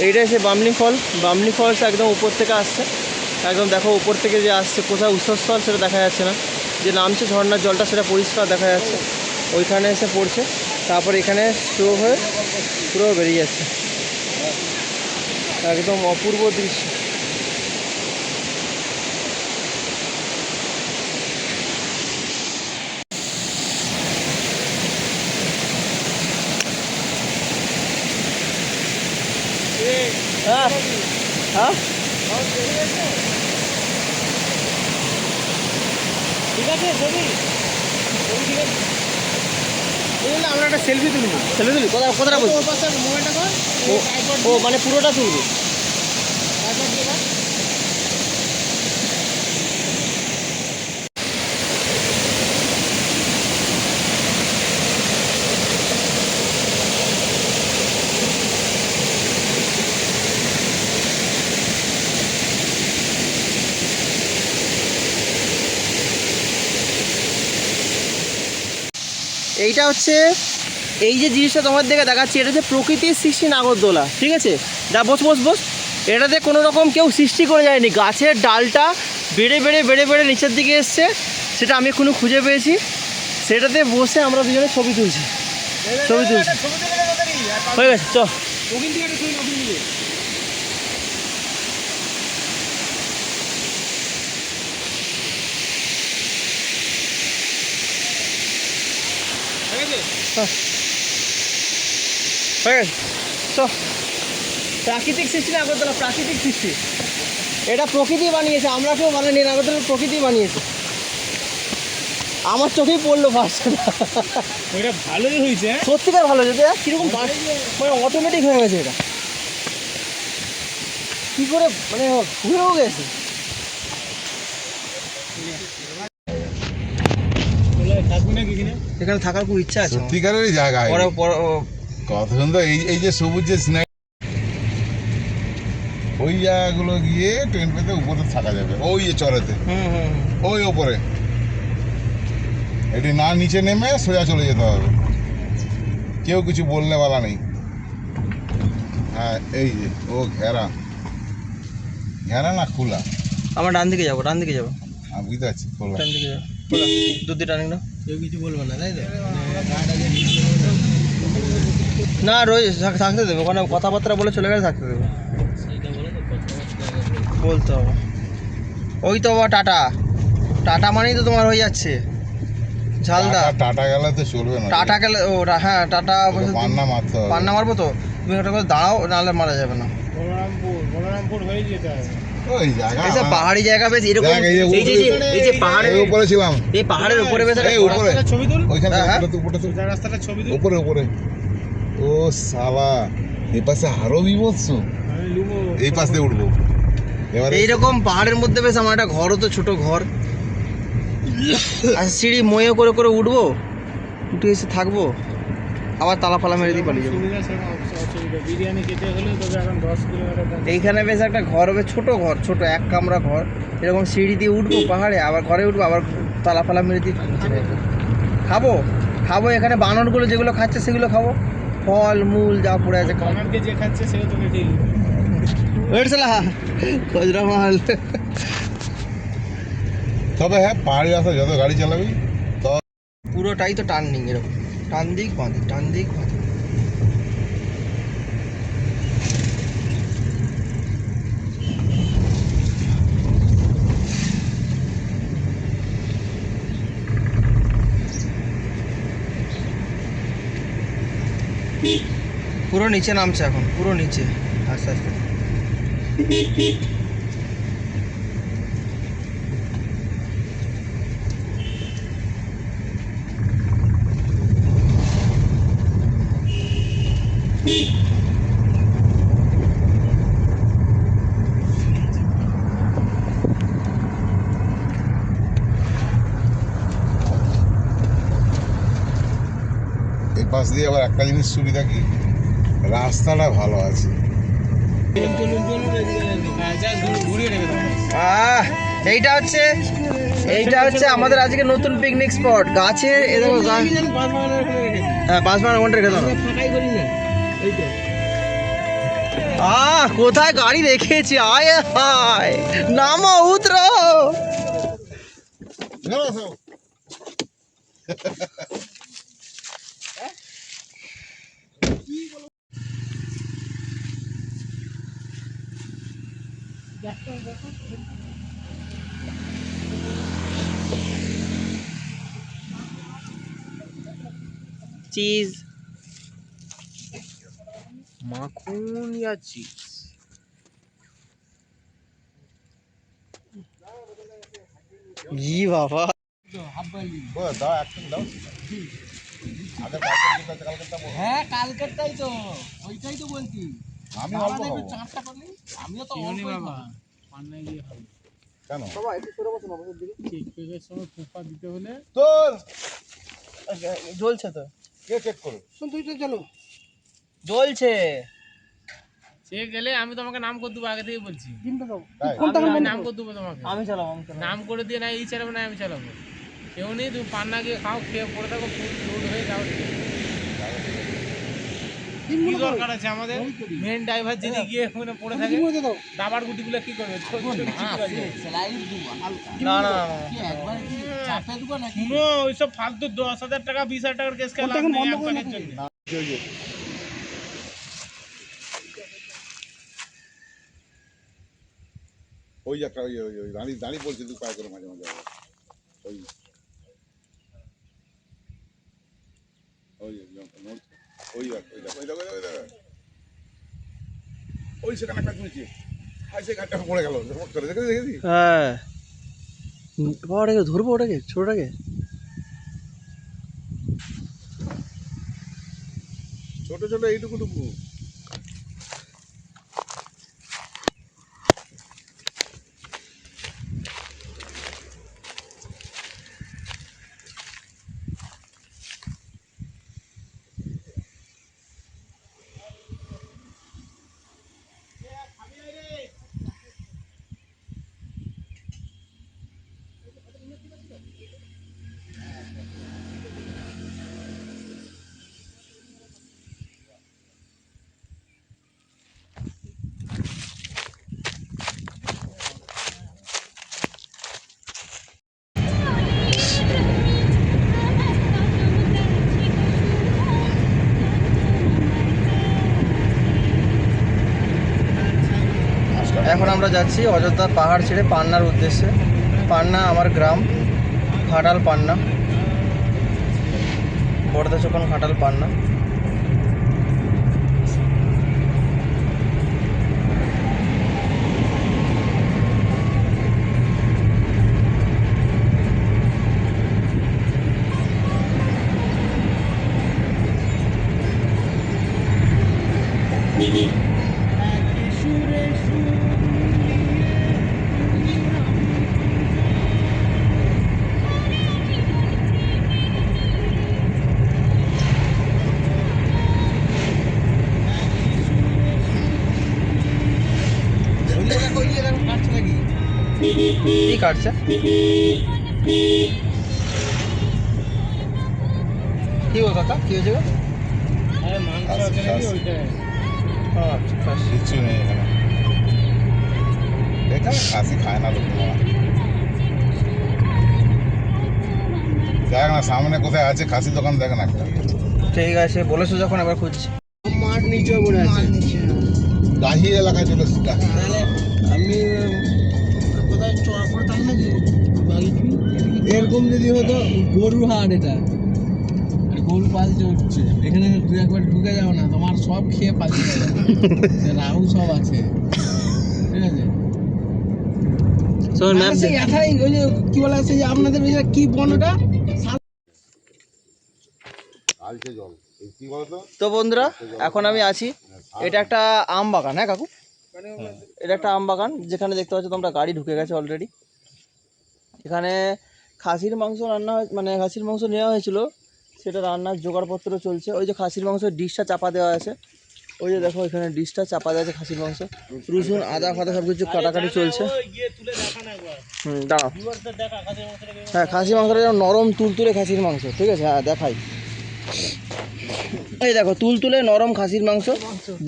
এইটাই সে বামনি ফল, বামনি ফলস একদম উপর থেকে আসছে, একদম দেখো উপর থেকে যে আসছে, কোথায় উৎসস্থল সেটা দেখা যাচ্ছে না, যে নামছে ঝর্ণার জলটা সেটা পরিষ্কার দেখা যাচ্ছে, ওইখানে এসে পড়ছে, তারপর এখানে স্লো হয়ে পুরো বেরিয়ে যাচ্ছে, একদম অপূর্ব দৃশ্য। হ্যাঁ হ্যাঁ ঠিক আছে ছবি ঠিক আছে আমরা একটা সেলফি তুলবো। ছেলে দিলি কোথায় কোথাটা বলছি মোবাইলটা কর ও মানে পুরোটা তুলবি। এইটা হচ্ছে এই যে জিনিসটা তোমার দিকে দেখাচ্ছি, এটা হচ্ছে প্রকৃতির সৃষ্টি নাগরদোলা, ঠিক আছে? যা বস বস বস, এটাতে কোনো রকম কেউ সৃষ্টি করে যায়নি, গাছের ডালটা বেড়ে বেড়ে বেড়ে বেড়ে নিচের দিকে এসছে, সেটা আমি এখনো খুঁজে পেয়েছি। সেটাতে বসে আমরা দুজনে ছবি তুলছি, ছবি তুলছি। হয়ে গেছে, চ। হয়ে গেছে, চ। প্রাকৃতিক সৃষ্টি নাগরদোলা, প্রাকৃতিক সৃষ্টি। এটা প্রকৃতি বানিয়েছে, আমরা কেউ বানাইনি, নাগরদোলা প্রকৃতি বানিয়েছে। আমার চোখেই পড়লো ফার্স্ট। ওইটা ভালোই হয়েছে। সত্যিকার ভালো হয়েছে, কিরকম মানে অটোমেটিক হয়ে গেছে এটা, কি করে মানে ঘুরেও গেছে। এখানে থাকার খুব ইচ্ছা আছে। সত্যিকারের জায়গায় কত সুন্দর। এই যে সবুজ যে স্ন্যাক, ওই জায়গাগুলো গিয়ে ট্রেন পেতে উপরে থাকা যাবে, ওই যে চরেতে ওই ওপরে। এটি না নিচে নেমে সোজা চলে যেতে হবে, কেউ কিছু বললে বলা নেই। হ্যাঁ এই যে ও ঘেরা, ঘেরা না খোলা? আমার ডান দিকে যাবো, ডান দিকে যাবো, আমি বুঝতে পারছি খোলা। ডান দিকে যাবো, খোলা দুধ দিয়ে টানিং না, কেউ কিছু বলবো না, তাই তো? না রোজ থাকতে দেবে, ওখানে কথাবার্তা বলে চলে গেলে থাকতে দেবে, বলতে হবে। ওই তো বাবা টাটা, টাটা মানেই তো তোমার হয়ে যাচ্ছে ঝালদা। টাটা গেলে তো চলবে না, টাটা গেলে ও হ্যাঁ টাটা পান্না মারতে হবে। পান্না মারবো তো, তুমি ওটা করে দাঁড়াও, নাহলে মারা যাবে না। বলরামপুর হয়ে যেতে হবে। ওই জায়গা এই যে পাহাড়ি জায়গা বেশ এরকম, দেখ, এই যে পাহাড়ের ওই উপরে ছিলাম, এই পাহাড়ের উপরে বেশ এই উপরে ছবি তুল, ওইখানে হ্যাঁ, উপরে তো রাস্তাটা ছবি তুল। উপরে উপরে। ও সালা, এই পাশে আরো বিভৎস, আমি লুবো এই পাশ দিয়ে উঠবো এবারে। এইরকম পাহাড়ের মধ্যে বেশ আমার একটা ঘরও তো, ছোট ঘর, আর সিঁড়ি ময়ে করে করে উঠবো, উঠে এসে থাকবো, আবার তালা ফালা মেরে দিয়ে পালিয়ে যাবো। সুবিধা সেরকম অসুবিধা। বিরিয়ানি খেতে হলে তবে এখন 10 কিলোমিটার। এইখানে বেশ একটা ঘর হবে, ছোট ঘর, ছোট এক কামরা ঘর, এরকম সিঁড়ি দিয়ে উঠবো পাহাড়ে, আবার ঘরে উঠবো, আবার তালা ফালা মেরে দিয়ে খাবো খাবো। এখানে বানরগুলো যেগুলো খাচ্ছে সেগুলো খাবো, ফল মূল যা পড়ে আছে খাবো। বানরকে যে খাচ্ছে সেও তোকে ঠিক খজরা মাল। তবে হ্যাঁ, পাহাড়ি রাস্তা যত গাড়ি চালাবি তত পুরোটাই তো টার্নিং, এরকম টান দিক বাঁ দিক, টান দিক বাঁ দিক। পুরো নিচে নামছে এখন, পুরো নিচে আস্তে আস্তে। এই পাশ দিয়ে আবার একটা জিনিস সুবিধা কি, রাস্তাটা ভালো আছে। ঘুরিয়ে নেবে। এইটা হচ্ছে আমাদের আজকে নতুন পিকনিক স্পট। গাছে এ দেখো হ্যাঁ, বাস ভাড়া ঘন্টা রেখে দাও। ফাঁকাই করি না, এই তো কোথায় গাড়ি রেখেছি, আয় হায়, নামো উতরো। চিজ, মাখন या চিজ। ই বাবা, দাও একদম দাও। আগে কালকেরটা বলো। হ্যাঁ কালকেরটাই তো, ওইটাই তো বলছি। আমি অল্প খাবো। চারটা করলি আমিও তো শিওনি অল্পই বাবা খাবো। পান্নায় গিয়ে খাবে কেন বাবা একটু সরে বসুন আমাদের দিকে। কেক কেকের সময় ফুফা দিতে হলে তোর জ্বলছে তো, কে চেক করে? তুই তো চলো। জ্বলছে। সে গেলে আমি তোমাকে নাম করে দেবো আগে থেকে বলছি। তাই? আমি নাম করে দেবো তোমাকে, আমি চালাবো, আমি চালাবো। নাম করে দিয়ে না এই চালাবো না আমি চালাবো। কেউ নেই, তুমি পান্না গিয়ে খাও, খেয়ে পড়ে থাকো, ফুল লোড হয়ে যাও। কি দরকার আছে আমাদের? মেন ড্রাইভার যিনি গিয়ে ওখানে পড়ে থাকে, দাবার গুটিগুলো কি করবে? স্লাইড দেবো হালকা। না না না, না। কি একবার কি চাপে দেবো নাকি? শুনো, ওইসব ফালতু 10,000 টাকা 20,000 টাকার কেস খেলা এক প্যাকের জন্য। না, ওই যে। ওই যে একটা ওই দাঁড়িয়ে পড়ছে দু পায়ে করে মাঝে মাঝে আবার। ওই ওই নড়ছে। ওই দেখ ওই দেখ ওই দেখ ওই দেখ ওই সেখানে একটা শুনেছি। আর সে ঘাটটা পড়ে গেল করে দেখেছি। হ্যাঁ, ওটাকে ধরবো, ওটাকে ছোটটাকে। ছোট ছোট এইটুকু টুকু। এখন আমরা যাচ্ছি অযোধ্যা পাহাড় ছেড়ে পান্নার উদ্দেশ্যে। পান্না আমার গ্রাম, ঘাটাল পান্না, বড়দাচকন ঘাটাল পান্না। কি কাটছে? কি গো কাকা, কি হয়েছে গো? আরে মাংস আছে নাকি ওইটাই? আচ্ছা, কিচ্ছু নেই এখানে। এখানে খাসি খায় না লোক। দেখ না সামনে কোথায় আছে খাসি দোকান, দেখ না একটা। ঠিক আছে, বলেছো যখন এবার খুঁজছি। মাঠ নিচে পড়ে আছে। দাহি এলাকায় চলে এসেছি। তাহলে আমি কোথাও চড়া পড়তাম নাকি? এরকম যদি হতো, গরুর হাট এটা, আর গরু পাল চড়ছে এখানে, তুই একবার ঢুকে যাও না, তোমার সব খেয়ে পালিয়ে যাবে। রাহু সব আছে, ঠিক আছে। সেই এথাই ওই যে কি বলে, সেই আপনাদের ওই যে কি বন ওটা, আলছে জল এই কি বলতো? তো বন্ধুরা, এখন আমি আছি, এটা একটা আম বাগান। হ্যাঁ কাকু, এটা একটা আম বাগান, যেখানে দেখতে পাচ্ছ তোমরা গাড়ি ঢুকে গেছে অলরেডি। এখানে খাসির মাংস রান্না মানে খাসির মাংস নেওয়া হয়েছিল, সেটা রান্নার জোগাড়পত্র চলছে। ওই যে খাসির মাংসের ডিশটা চাপা দেওয়া আছে, ওই যে দেখো এখানে ডিশটা চাপা দেওয়া আছে খাসির মাংস, রসুন আদা ফাদা সব কিছু কাটাকাটি চলছে। গিয়ে তুলে দেখা না একবার, দাঁড়াও, ভিউয়ারদের দেখা খাসির মাংসটা কেমন। হ্যাঁ খাসির মাংসটা যেন নরম তুলতুলে খাসির মাংস, ঠিক আছে। হ্যাঁ দেখাই, এই দেখো তুলতুলে নরম খাসির মাংস,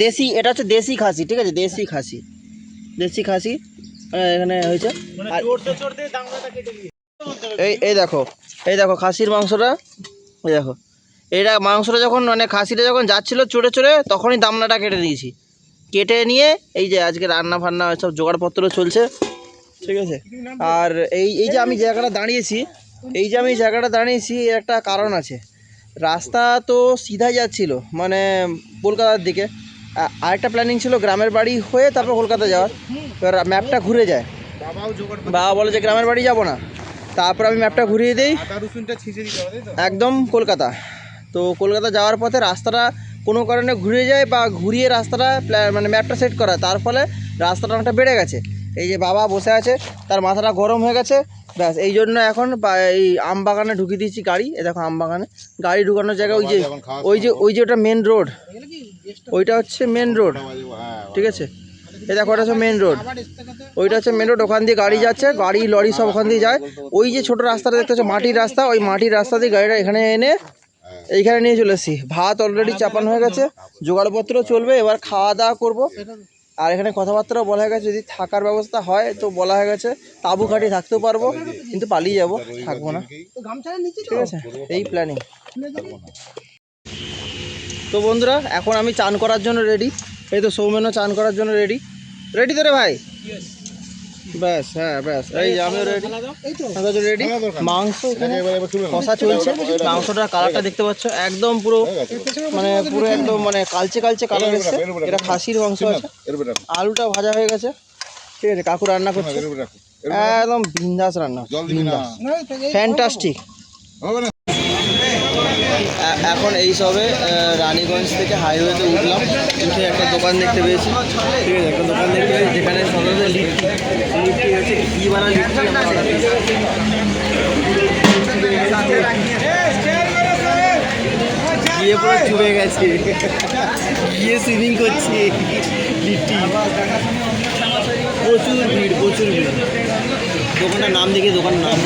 দেশি, এটা হচ্ছে দেশি খাসি, ঠিক আছে, দেশি খাসি, দেশি খাসি এখানে হয়েছে। মানে আর চড়তে চড়তে দামটা কেটে গিয়ে এই দেখো, এই দেখো খাসির মাংসটা, এই দেখো এইটা মাংসটা যখন মানে খাসিটা যখন যাচ্ছিলো চড়ে চড়ে, তখনই দামনাটা কেটে দিয়েছি। কেটে নিয়ে এই যে আজকে রান্না ফান্না সব জোগাড়পত্র চলছে, ঠিক আছে। আর এই যে আমি জায়গাটা দাঁড়িয়েছি, এই যে আমি জায়গাটা দাঁড়িয়েছি, এর একটা কারণ আছে। রাস্তা তো সিধাই যাচ্ছিল মানে কলকাতার দিকে, আরেকটা প্ল্যানিং ছিল গ্রামের বাড়ি হয়ে তারপর কলকাতা যাওয়ার, এবার ম্যাপটা ঘুরে যায়। বাবাও জোগাড় করে বাবা বলে যে গ্রামের বাড়ি যাব না। তারপর আমি ম্যাপটা ঘুরিয়ে দিই, আদা রসুনটা ছিঁচে দিতে হবে, তাই তো? একদম কলকাতা। তো কলকাতা যাওয়ার পথে রাস্তাটা কোনো কারণে ঘুরে যায় বা ঘুরিয়ে রাস্তাটা মানে ম্যাপটা সেট করা, তার ফলে রাস্তাটা অনেকটা বেড়ে গেছে। এই যে বাবা বসে আছে, তার মাথাটা গরম হয়ে গেছে, ব্যাস এই জন্য এখন এই আম বাগানে ঢুকিয়ে দিয়েছি গাড়ি। এ দেখো আম বাগানে গাড়ি ঢুকানোর জায়গায় ওই যে ওটা মেন রোড, ওইটা হচ্ছে মেন রোড, ঠিক আছে? এই দেখো ওটা হচ্ছে মেন রোড, ওইটা হচ্ছে মেন রোড, ওখান দিয়ে গাড়ি যাচ্ছে, গাড়ি লরি সব ওখান দিয়ে যায়। ওই যে ছোটো রাস্তাটা দেখতে হচ্ছে মাটির রাস্তা, ওই মাটির রাস্তা দিয়ে গাড়িটা এখানে এনে এইখানে নিয়ে চলে এসেছি। ভাত অলরেডি চাপানো হয়ে গেছে, জোগাড়পত্র চলবে, এবার খাওয়া দাওয়া করবো। আর এখানে কথাবার্তাও বলা হয়ে গেছে, যদি থাকার ব্যবস্থা হয় তো বলা হয়ে গেছে তাঁবু খাটিয়ে থাকতেও পারবো, কিন্তু পালিয়ে যাবো, থাকবো না, ঠিক আছে? এই প্ল্যানিং। তো বন্ধুরা এখন আমি চান করার জন্য রেডি। এই তো সৌমেনও চান করার জন্য রেডি। রেডি তো রে ভাই? ব্যাস, হ্যাঁ ব্যাস, এই যে আমিও রেডি, রেডি। মাংস এখানে কষা চলছে, মাংসটার কালারটা দেখতে পাচ্ছ, একদম পুরো মানে পুরো একদম মানে কালচে কালচে কালার এসছে। এটা খাসির মাংস আছে, আলুটা ভাজা হয়ে গেছে, ঠিক আছে? কাকু রান্না করছে, একদম বিন্দাস রান্না, বিন্দাস, ফ্যান্টাস্টিক। এখন এই সবে রানীগঞ্জ থেকে হাইওয়েতে উঠলাম, উঠে একটা দোকান দেখতে পেয়েছি, ঠিক আছে? একটা দোকান দেখতে পেয়েছি যেখানে সাধারণত লিট্টি হচ্ছে ঘিওয়ালা লিট্টি। গিয়ে পুরো চুবে গেছে, গিয়ে সুইমিং করছে লিট্টি, প্রচুর ভিড়, প্রচুর ভিড়। দোকানটার নাম দেখি, দোকানের নাম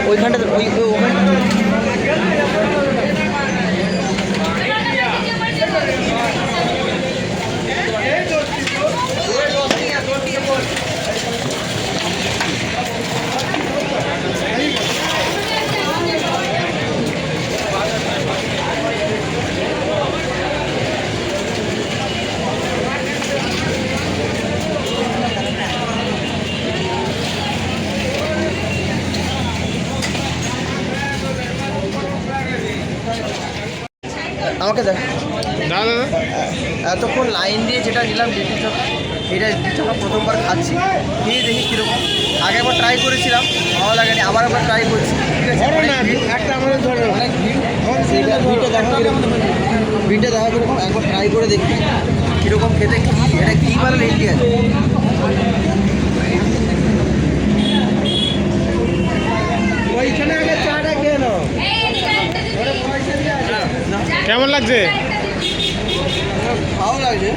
ওইখানটা আমাকে দেখ না দাদা, এতক্ষণ লাইন দিয়ে যেটা নিলাম লিট্টি চোখা, এটা লিট্টি চোখা প্রথমবার খাচ্ছি, খেয়ে দেখি কীরকম। আগে একবার ট্রাই করেছিলাম, ভালো লাগেনি, আবার একবার ট্রাই করছি, ঠিক আছে? একটা আমাদের ধরো অনেক ভিড়, সেইটা ভিড়টা দেখা কীরকম, ভিড়টা দেখা কীরকম, একবার ট্রাই করে দেখি কীরকম খেতে। ঘি, এটা ঘি ভালো লিট্টি আছে। ওইখানে আগে চাটা খেয়ে নাও। কেমন লাগছে? ভালো লাগছে,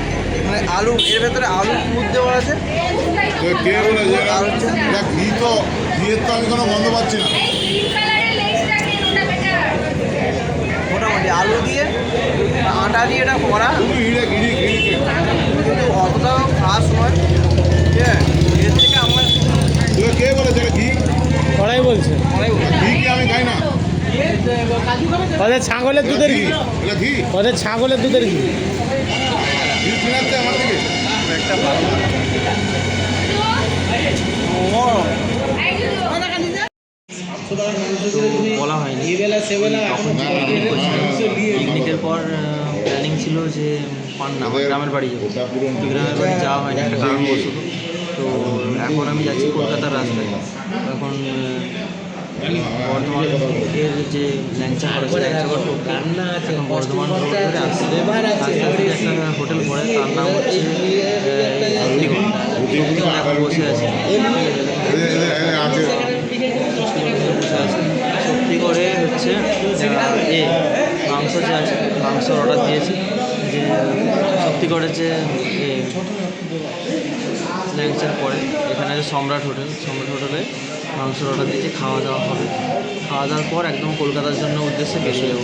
মানে আলু, এর ভেতরে আলু মুদ দেওয়া আছে, কে বলেছে এটা ঘি? তো ঘিয়ের তো আমি কোনো গন্ধ পাচ্ছি না। মোটামুটি আলু দিয়ে আটা দিয়ে এটা করা, শুধু ঘিরে ঘিরি ঘিরি কিন্তু অতটাও খাস নয়, ঠিক আছে? এর থেকে আমার তোকে কে বলেছে এটা ঘি? ওরাই বলছে, ঘি কি আমি খাই না? ওদের ছাগলের দুধের ঘি, এটা ঘি? ওদের ছাগলের দুধের ঘি। ঘি কিনাচ্ছে আমার থেকে? বলা হয়নি, পিকনিকের পর প্ল্যানিং ছিল যে পান্না, আমার গ্রামের বাড়ি যাবো, তো গ্রামের বাড়ি যাওয়া হয়নি একটা কারণবশত। তো এখন আমি যাচ্ছি কলকাতার রাস্তায়। এখন বর্ধমান এর যে ল্যাংচা করেছে, ল্যাংচা এখন বর্ধমান রোড ধরে আসছে, আস্তে আস্তে একটা হোটেল পড়ে, তার নাম হচ্ছে এখন বসে আছে, সত্যি করে হচ্ছে মাংস যে আছে, মাংসর অর্ডার দিয়েছি, যে সত্যি করে যে ল্যাংচার পরে এখানে আছে সম্রাট হোটেল, সম্রাট হোটেলে মাংসর অর্ডার দিয়েছি, খাওয়া দাওয়া হবে। খাওয়া দাওয়ার পর একদম কলকাতার জন্য উদ্দেশ্যে বেরিয়ে যাবো।